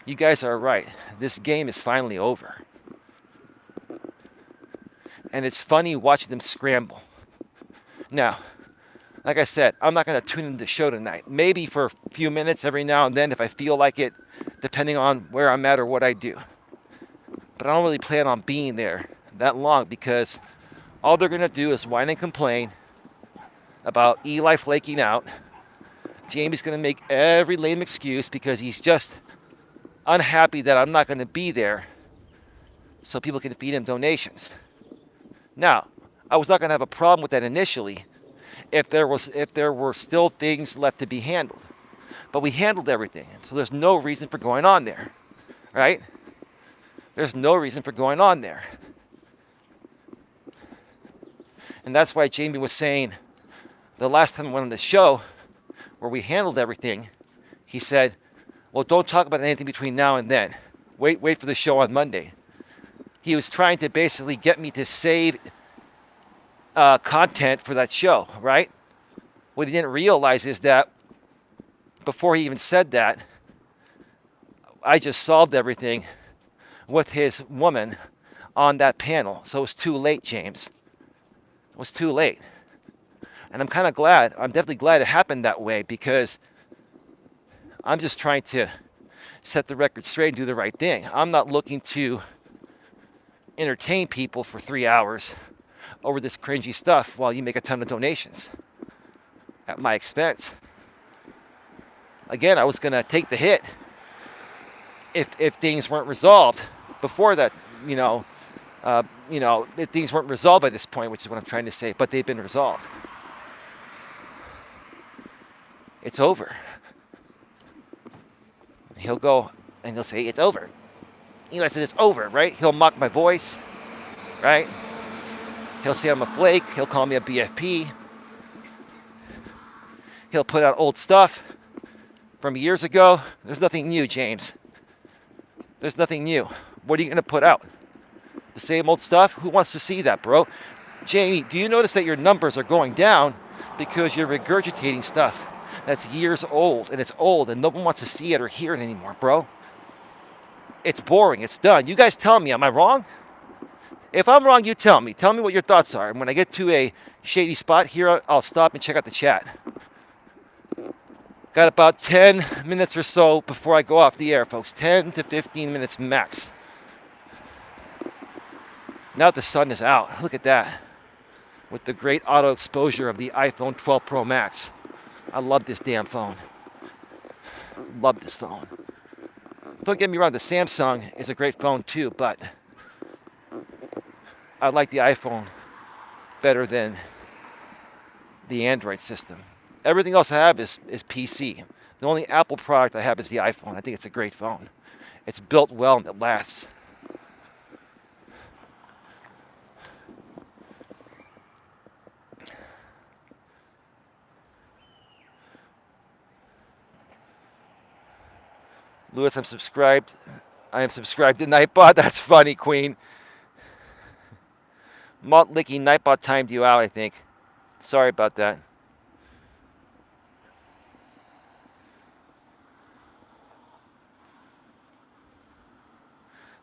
You guys are right. This game is finally over. And it's funny watching them scramble. Now, like I said, I'm not going to tune into the show tonight. Maybe for a few minutes every now and then if I feel like it, depending on where I'm at or what I do. But I don't really plan on being there that long because all they're going to do is whine and complain about Eli flaking out. Jamie's going to make every lame excuse because he's just unhappy that I'm not going to be there so people can feed him donations. Now, I was not going to have a problem with that initially if there were still things left to be handled. But we handled everything, so there's no reason for going on there, right? There's no reason for going on there. And that's why Jamie was saying the last time I went on the show where we handled everything, he said, well, don't talk about anything between now and then. Wait for the show on Monday. He was trying to basically get me to save content for that show, right? What he didn't realize is that before he even said that, I just solved everything with his woman on that panel. So it was too late, James. It was too late. And I'm kind of glad. I'm definitely glad it happened that way because I'm just trying to set the record straight and do the right thing. I'm not looking to entertain people for 3 hours over this cringy stuff while you make a ton of donations at my expense. Again, I was going to take the hit if things weren't resolved before that, if things weren't resolved by this point, which is what I'm trying to say, but they've been resolved. It's over. He'll go and he'll say, it's over. Eli says it's over, right? He'll mock my voice, right? He'll say I'm a flake. He'll call me a BFP. He'll put out old stuff from years ago. There's nothing new, James. There's nothing new. What are you going to put out? The same old stuff? Who wants to see that, bro? Jamie, do you notice that your numbers are going down because you're regurgitating stuff that's years old, and it's old, and no one wants to see it or hear it anymore, bro? It's boring. It's done. You guys tell me, am I wrong? If I'm wrong, you tell me. Tell me what your thoughts are. And when I get to a shady spot here, I'll stop and check out the chat. Got about 10 minutes or so before I go off the air, folks. 10 to 15 minutes max. Now the sun is out. Look at that. With the great auto exposure of the iPhone 12 Pro Max. I love this damn phone. Love this phone. Don't get me wrong, the Samsung is a great phone too, but I like the iPhone better than the Android system. Everything else I have is PC. The only Apple product I have is the iPhone. I think it's a great phone. It's built well and it lasts. Lewis, I'm subscribed. I am subscribed to Nightbot. That's funny, Queen. Malt Licky Nightbot timed you out, I think. Sorry about that.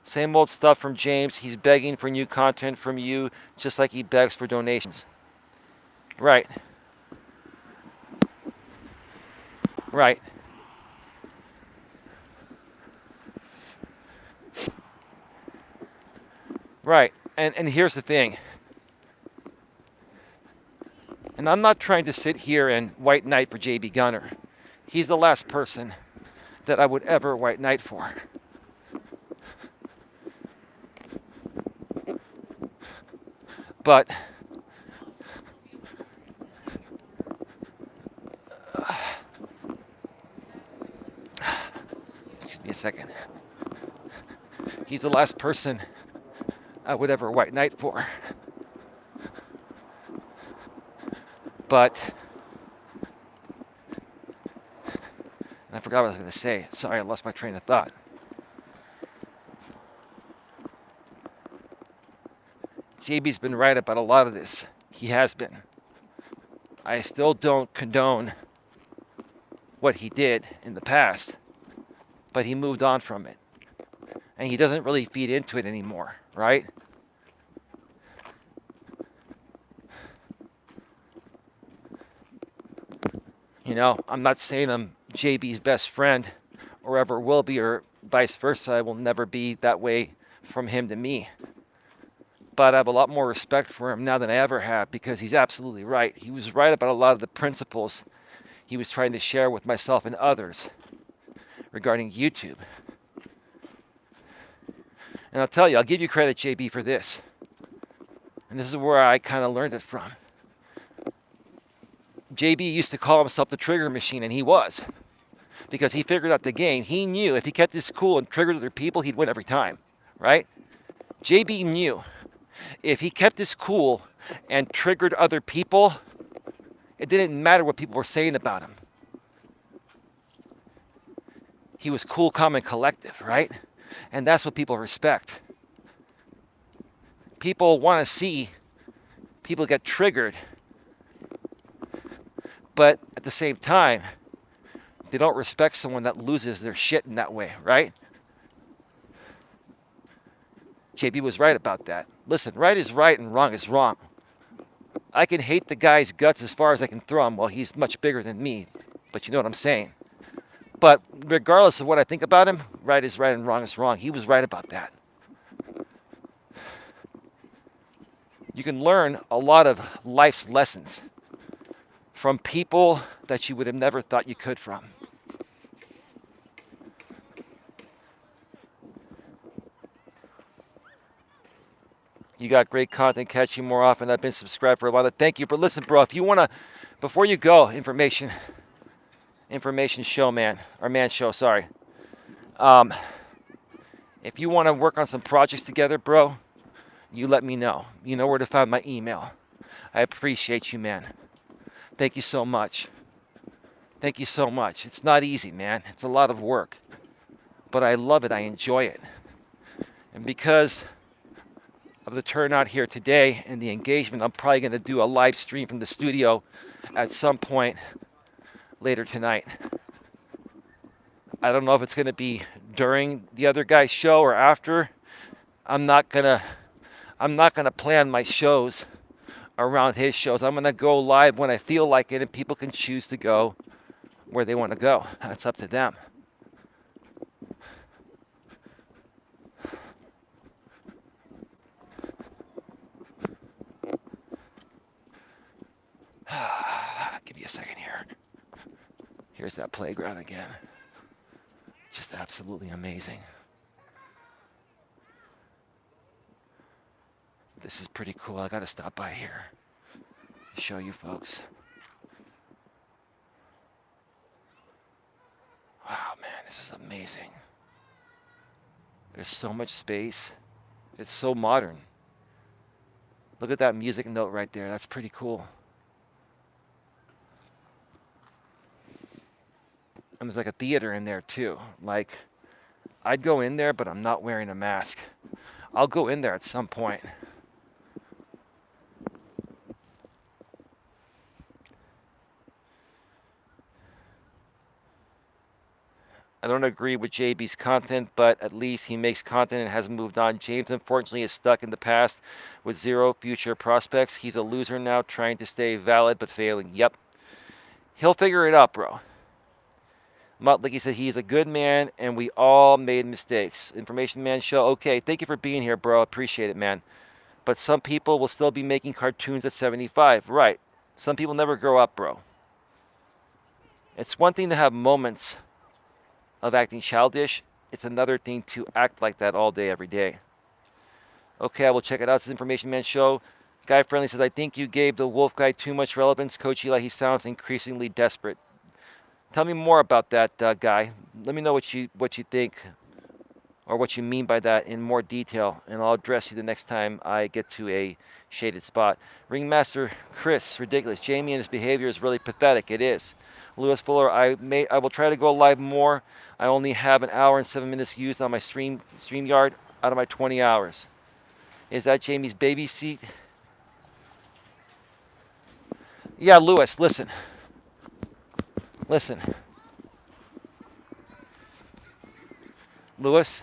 Same old stuff from James. He's begging for new content from you, just like he begs for donations. Right. Right. Right. And here's the thing. And I'm not trying to sit here and white knight for JB Gunner. He's the last person that I would ever white knight for. But excuse me a second. He's the last person I would ever white knight for. But I forgot what I was going to say. Sorry, I lost my train of thought. JB's been right about a lot of this. He has been. I still don't condone what he did in the past, but he moved on from it. And he doesn't really feed into it anymore, right? You know, I'm not saying I'm JB's best friend or ever will be, or vice versa. I will never be that way from him to me. But I have a lot more respect for him now than I ever have, because he's absolutely right. He was right about a lot of the principles he was trying to share with myself and others regarding YouTube. And I'll tell you, I'll give you credit, JB, for this. And this is where I kind of learned it from. JB used to call himself the trigger machine, and he was. Because he figured out the game. He knew if he kept his cool and triggered other people, he'd win every time, right? JB knew if he kept his cool and triggered other people, it didn't matter what people were saying about him. He was cool, calm, and collective, right? And that's what people respect. People want to see people get triggered, but at the same time, they don't respect someone that loses their shit in that way, right? JB was right about that. Listen, right is right and wrong is wrong. I can hate the guy's guts as far as I can throw him. Well, he's much bigger than me, but you know what I'm saying. But regardless of what I think about him, right is right and wrong is wrong. He was right about that. You can learn a lot of life's lessons from people that you would have never thought you could from. You got great content. Catch you more often. I've been subscribed for a while. Thank you. But listen, bro, if you want to, before you go, information show, man. Or man show, sorry. If you want to work on some projects together, bro, you let me know. You know where to find my email. I appreciate you, man. Thank you so much. Thank you so much. It's not easy, man. It's a lot of work. But I love it. I enjoy it. And because of the turnout here today and the engagement, I'm probably going to do a live stream from the studio at some point later tonight. I don't know if it's going to be during the other guy's show or after. I'm not going to plan my shows around his shows. I'm going to go live when I feel like it, and people can choose to go where they want to go. That's up to them. Give me a second here. Here's that playground again. Just absolutely amazing. This is pretty cool. I gotta stop by here to show you folks. Wow, man, this is amazing. There's so much space. It's so modern. Look at that music note right there. That's pretty cool. And there's like a theater in there too. Like, I'd go in there, but I'm not wearing a mask. I'll go in there at some point. I don't agree with JB's content, but at least he makes content and has moved on. James, unfortunately, is stuck in the past with zero future prospects. He's a loser now, trying to stay valid, but failing. Yep. He'll figure it out, bro. Like he said, he's a good man, and we all made mistakes. Information Man Show. Okay, thank you for being here, bro. Appreciate it, man. But some people will still be making cartoons at 75. Right. Some people never grow up, bro. It's one thing to have moments of acting childish. It's another thing to act like that all day, every day. Okay, I will check it out. This is Information Man Show. Guy Friendly says, I think you gave the wolf guy too much relevance. Coach Eli, he sounds increasingly desperate. Tell me more about that, guy. Let me know what you think or what you mean by that in more detail, and I'll address you the next time I get to a shaded spot. Ringmaster Chris, ridiculous. Jamie and his behavior is really pathetic. It is. Lewis Fuller, I will try to go live more. I only have an hour and 7 minutes used on my StreamYard out of my 20 hours. Is that Jamie's baby seat? Yeah, Lewis, listen. Listen. Lewis,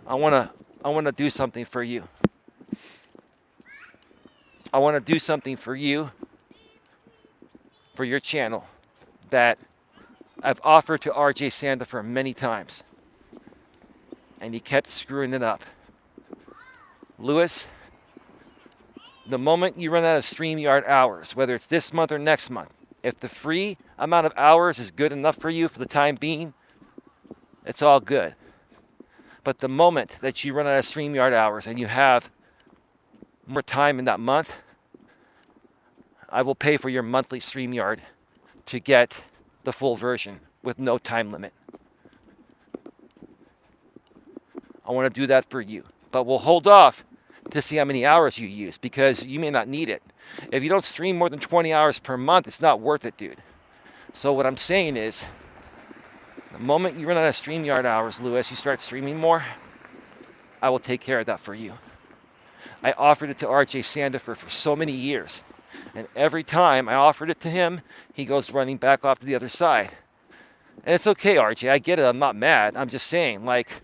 I want to do something for you. I want to do something for you, for your channel, that I've offered to RJ Sandifer many times, and he kept screwing it up. Lewis, the moment you run out of StreamYard hours, whether it's this month or next month, if the free amount of hours is good enough for you for the time being, it's all good. But the moment that you run out of StreamYard hours and you have more time in that month, I will pay for your monthly StreamYard to get the full version with no time limit. I want to do that for you. But we'll hold off to see how many hours you use, because you may not need it. If you don't stream more than 20 hours per month, it's not worth it, dude. So what I'm saying is, the moment you run out of StreamYard hours, Lewis, you start streaming more, I will take care of that for you. I offered it to RJ Sandifer for so many years. And every time I offered it to him, he goes running back off to the other side. And it's okay, RJ, I get it, I'm not mad. I'm just saying, like,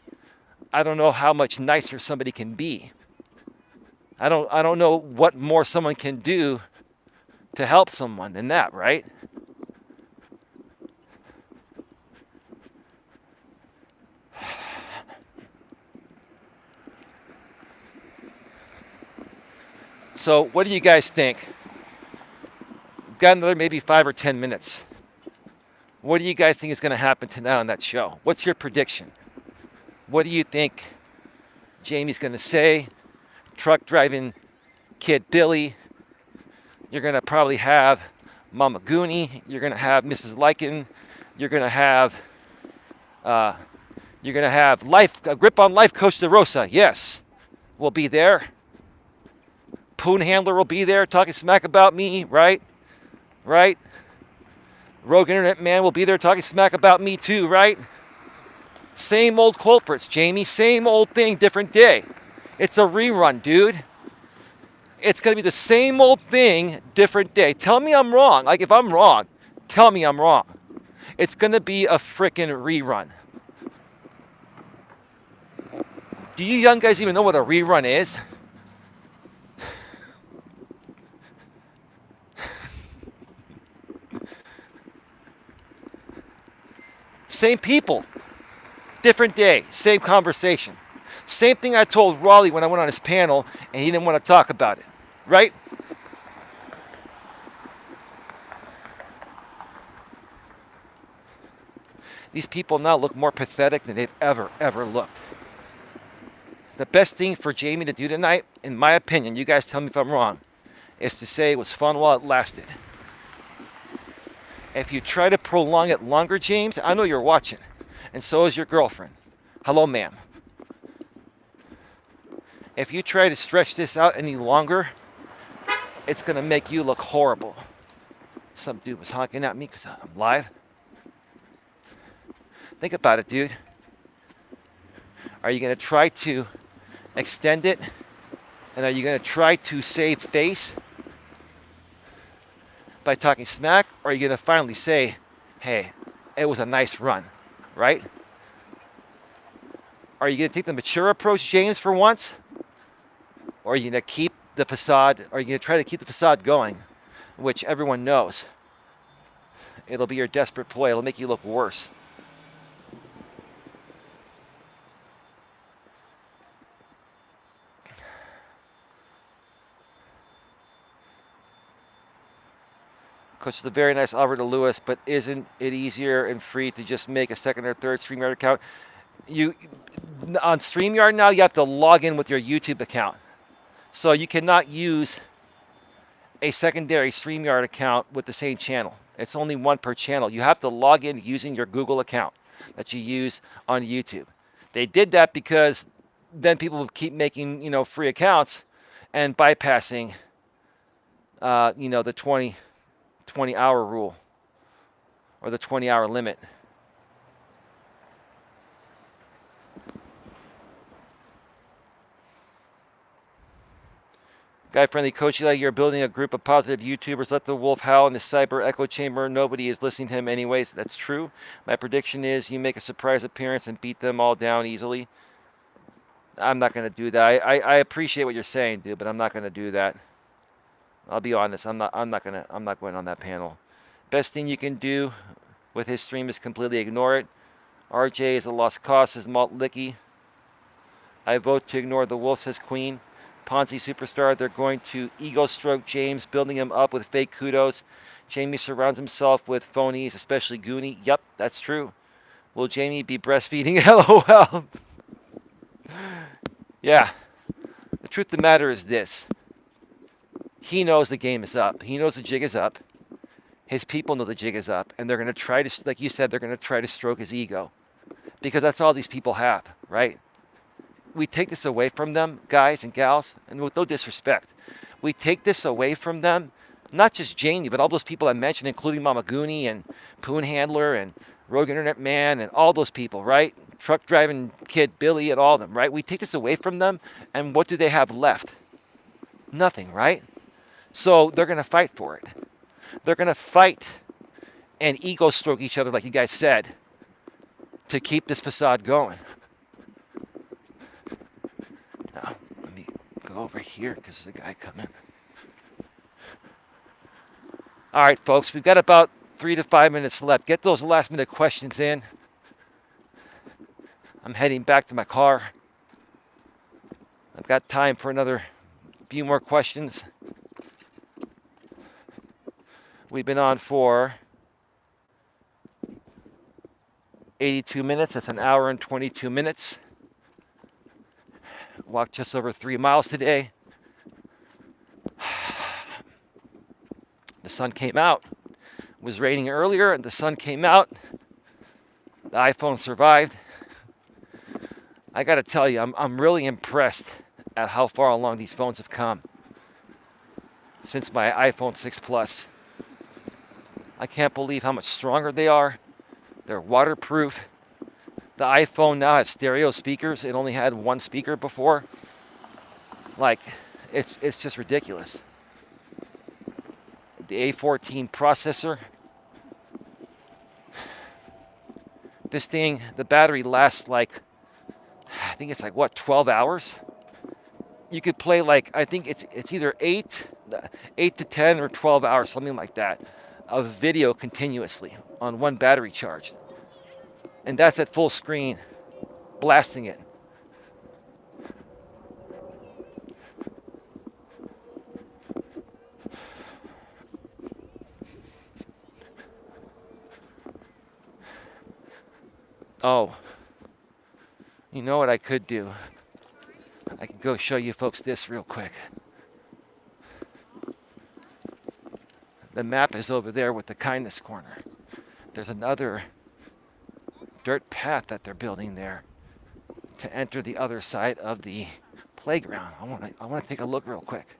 I don't know how much nicer somebody can be. I don't know what more someone can do to help someone than that, right? So what do you guys think? We've got another maybe 5 or 10 minutes. What do you guys think is going to happen tonight on that show? What's your prediction? What do you think Jamie's going to say? Truck driving kid Billy. You're going to probably have Mama Goonie. You're going to have Mrs. Lycan. You're going to have life, Grip on Life Coach DeRosa. Yes, we'll be there. Poon Handler will be there talking smack about me, right? Right? Rogue Internet Man will be there talking smack about me too, right? Same old culprits, Jamie. Same old thing, different day. It's a rerun, dude. It's going to be the same old thing, different day. Tell me I'm wrong. Like, if I'm wrong, tell me I'm wrong. It's going to be a frickin' rerun. Do you young guys even know what a rerun is? Same people, different day, same conversation. Same thing I told Raleigh when I went on his panel and he didn't want to talk about it, right? These people now look more pathetic than they've ever looked. The best thing for Jamie to do tonight, in my opinion, you guys tell me if I'm wrong, is to say it was fun while it lasted. If you try to prolong it longer, James, I know you're watching, and so is your girlfriend. Hello, ma'am. If you try to stretch this out any longer, it's going to make you look horrible. Some dude was honking at me because I'm live. Think about it, dude. Are you going to try to extend it? And are you going to try to save face by talking smack? Or are you going to finally say, hey, it was a nice run, right? Are you going to take the mature approach, James, for once? Or are you going to keep the facade? Or are you going to try to keep the facade going, which everyone knows? It'll be your desperate ploy. It'll make you look worse. Coach, it's a very nice offer to Lewis, but isn't it easier and free to just make a second or third StreamYard account? You on StreamYard now, you have to log in with your YouTube account. So you cannot use a secondary StreamYard account with the same channel. It's only one per channel. You have to log in using your Google account that you use on YouTube. They did that because then people would keep making, free accounts and bypassing, the 20-hour rule or the 20-hour limit. Guy-friendly Coach Eli, you're building a group of positive YouTubers. Let the wolf howl in the cyber echo chamber. Nobody is listening to him anyways. That's true. My prediction is you make a surprise appearance and beat them all down easily. I'm not going to do that. I appreciate what you're saying, dude, but I'm not going to do that. I'll be honest. I'm not going on that panel. Best thing you can do with his stream is completely ignore it. RJ is a lost cause, says Malt Licky. I vote to ignore the wolf, says Queen. Ponzi superstar, they're going to ego stroke James, building him up with fake kudos. Jamie surrounds himself with phonies, especially Goonie. Yep, that's true. Will Jamie be breastfeeding? LOL. Yeah. The truth of the matter is this. He knows the game is up. He knows the jig is up. His people know the jig is up. And they're going to try to, like you said, they're going to try to stroke his ego. Because that's all these people have, right? We take this away from them, guys and gals, and with no disrespect, we take this away from them, not just Jamie, but all those people I mentioned, including Mama Goonie and Poon Handler and Rogue Internet Man and all those people, right? Truck driving kid Billy and all of them, right? We take this away from them, and what do they have left? Nothing, right? So they're going to fight for it. They're going to fight and ego stroke each other, like you guys said, to keep this facade going. Now, let me go over here because there's a guy coming. All right, folks, we've got about 3 to 5 minutes left. Get those last minute questions in. I'm heading back to my car. I've got time for another few more questions. We've been on for 82 minutes. That's an hour and 22 minutes. Walked just over 3 miles today. The sun came out. It was raining earlier and the sun came out. The iPhone survived. I got to tell you, I'm really impressed at how far along these phones have come since my iPhone 6 Plus. I can't believe how much stronger they are. They're waterproof. The iPhone now has stereo speakers. It only had one speaker before. Like, it's just ridiculous. The A14 processor. This thing, the battery lasts like, I think it's like, 12 hours? You could play like, I think it's either 8 to 10 or 12 hours, something like that, of video continuously on one battery charge. And that's at full screen, blasting it. Oh, you know what I could do? I could go show you folks this real quick. The map is over there with the kindness corner. There's another dirt path that they're building there to enter the other side of the playground. I want to take a look real quick.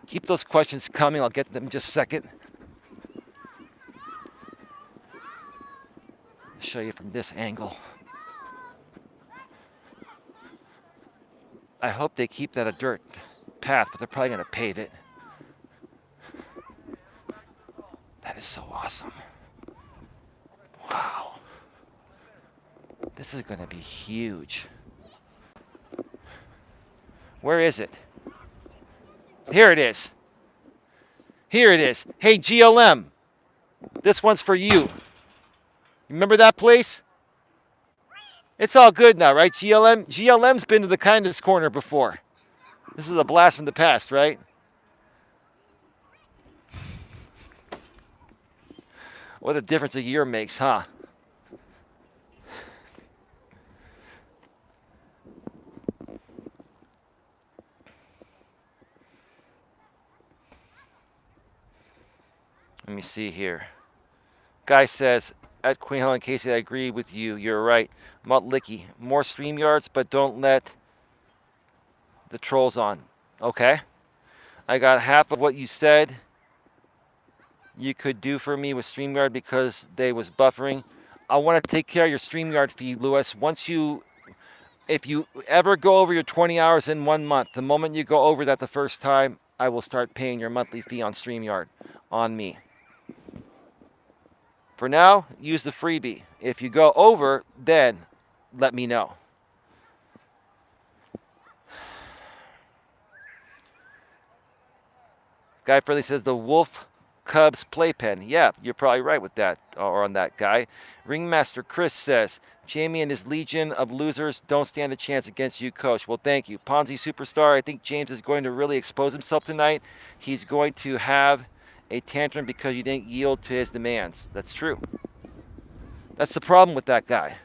Keep those questions coming. I'll get to them in just a second. I'll show you from this angle. I hope they keep that a dirt path, but they're probably going to pave it. That is so awesome. Wow. This is going to be huge. Where is it? Here it is. Here it is. Hey, GLM. This one's for you. Remember that place? It's all good now, right, GLM? GLM's been to the kindness corner before. This is a blast from the past, right? What a difference a year makes, huh? Let me see here. Guy says, at Queen Helen Casey, I agree with you. You're right. Mutt Licky, more stream yards, but don't let the trolls on. Okay. I got half of what you said you could do for me with StreamYard because they was buffering. I want to take care of your StreamYard fee, Lewis. If you ever go over your 20 hours in 1 month, the moment you go over that the first time, I will start paying your monthly fee on StreamYard on me. For now, use the freebie. If you go over, then let me know. Guy Friendly says the Wolf Cubs playpen. Yeah, you're probably right with that, or on that, Guy. Ringmaster Chris says, Jamie and his legion of losers don't stand a chance against you, Coach. Well, thank you. Ponzi Superstar, I think James is going to really expose himself tonight. He's going to have a tantrum because you didn't yield to his demands. That's true. That's the problem with that guy.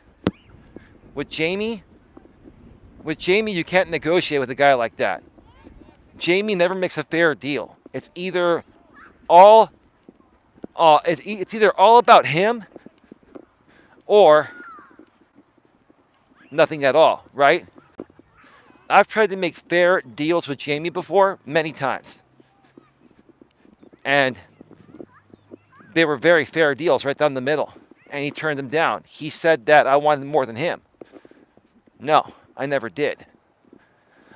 With Jamie, you can't negotiate with a guy like that. Jamie never makes a fair deal. It's either all about him or nothing at all, right? I've tried to make fair deals with Jamie before many times. And they were very fair deals right down the middle. And he turned them down. He said that I wanted more than him. No, I never did.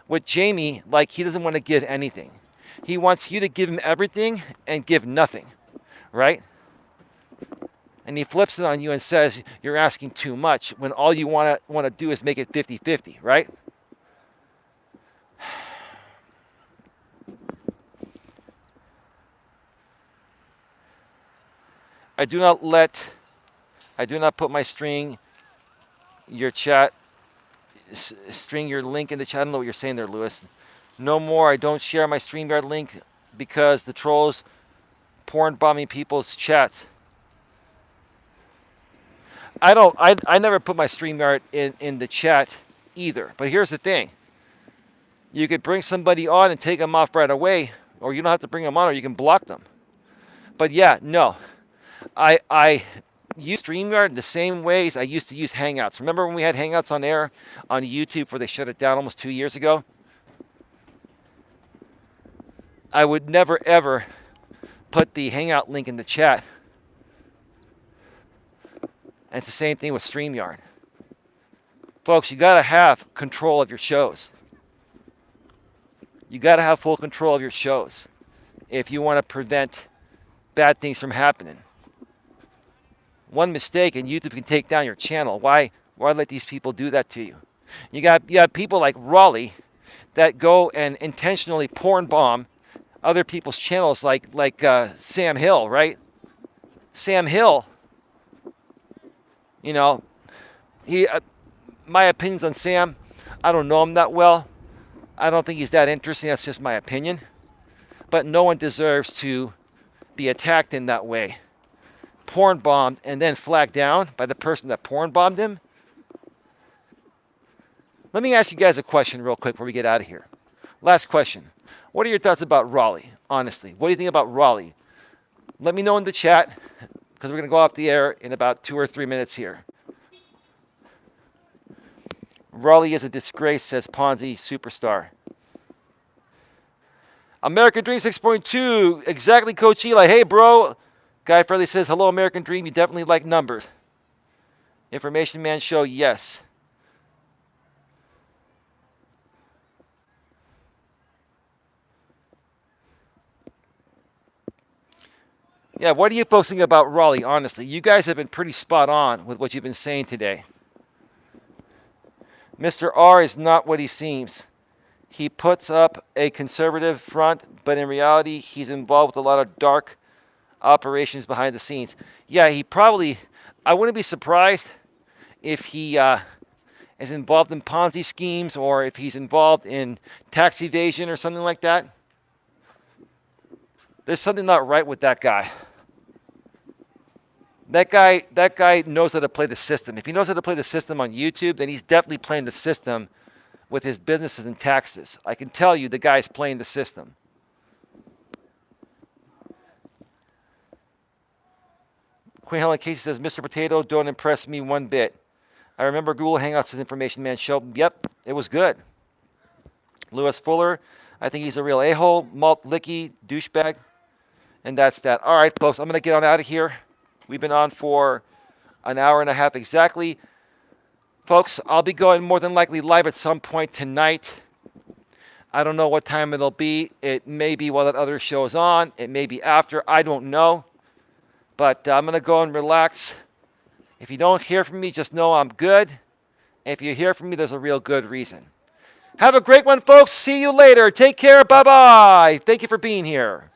With Jamie, he doesn't want to give anything. He wants you to give him everything and give nothing, right? And he flips it on you and says you're asking too much when all you want to do is make it 50-50, right? I do not put my string your link in the chat. I don't know what you're saying there, Lewis. No more. I don't share my StreamYard link because the trolls porn bombing people's chats. I never put my StreamYard in the chat either. But here's the thing. You could bring somebody on and take them off right away, or you don't have to bring them on, or you can block them. But yeah, no. I use StreamYard the same ways I used to use Hangouts. Remember when we had Hangouts on air on YouTube before they shut it down almost 2 years ago? I would never, ever put the Hangout link in the chat. And it's the same thing with StreamYard. Folks, you got to have control of your shows. You got to have full control of your shows if you want to prevent bad things from happening. One mistake and YouTube can take down your channel. Why let these people do that to you? You got people like Raleigh that go and intentionally porn bomb other people's channels, like Sam Hill, right? Sam Hill, my opinions on Sam, I don't know him that well. I don't think he's that interesting. That's just my opinion. But no one deserves to be attacked in that way. Porn bombed and then flagged down by the person that porn bombed him. Let me ask you guys a question real quick before we get out of here. Last question. What are your thoughts about Raleigh, honestly? What do you think about Raleigh? Let me know in the chat, because we're going to go off the air in about 2 or 3 minutes here. Raleigh is a disgrace, says Ponzi Superstar. American Dream 6.2, exactly, Coach Eli. Hey, bro. Guy Fairley says, hello, American Dream. You definitely like numbers. Information Man Show, yes. Yeah, what are you posting about Raleigh, honestly? You guys have been pretty spot on with what you've been saying today. Mr. R is not what he seems. He puts up a conservative front, but in reality, he's involved with a lot of dark operations behind the scenes. Yeah, I wouldn't be surprised if he is involved in Ponzi schemes or if he's involved in tax evasion or something like that. There's something not right with that guy. That guy knows how to play the system. If he knows how to play the system on YouTube, then he's definitely playing the system with his businesses and taxes. I can tell you the guy's playing the system. Queen Helen Casey says, Mr. Potato, don't impress me one bit. I remember Google Hangouts' information man show. Yep, it was good. Lewis Fuller, I think he's a real a-hole. Malt Licky, douchebag. And that's that. All right, folks, I'm going to get on out of here. We've been on for an hour and a half exactly. Folks, I'll be going more than likely live at some point tonight. I don't know what time it'll be. It may be while that other show is on. It may be after. I don't know. But I'm going to go and relax. If you don't hear from me, just know I'm good. If you hear from me, there's a real good reason. Have a great one, folks. See you later. Take care. Bye-bye. Thank you for being here.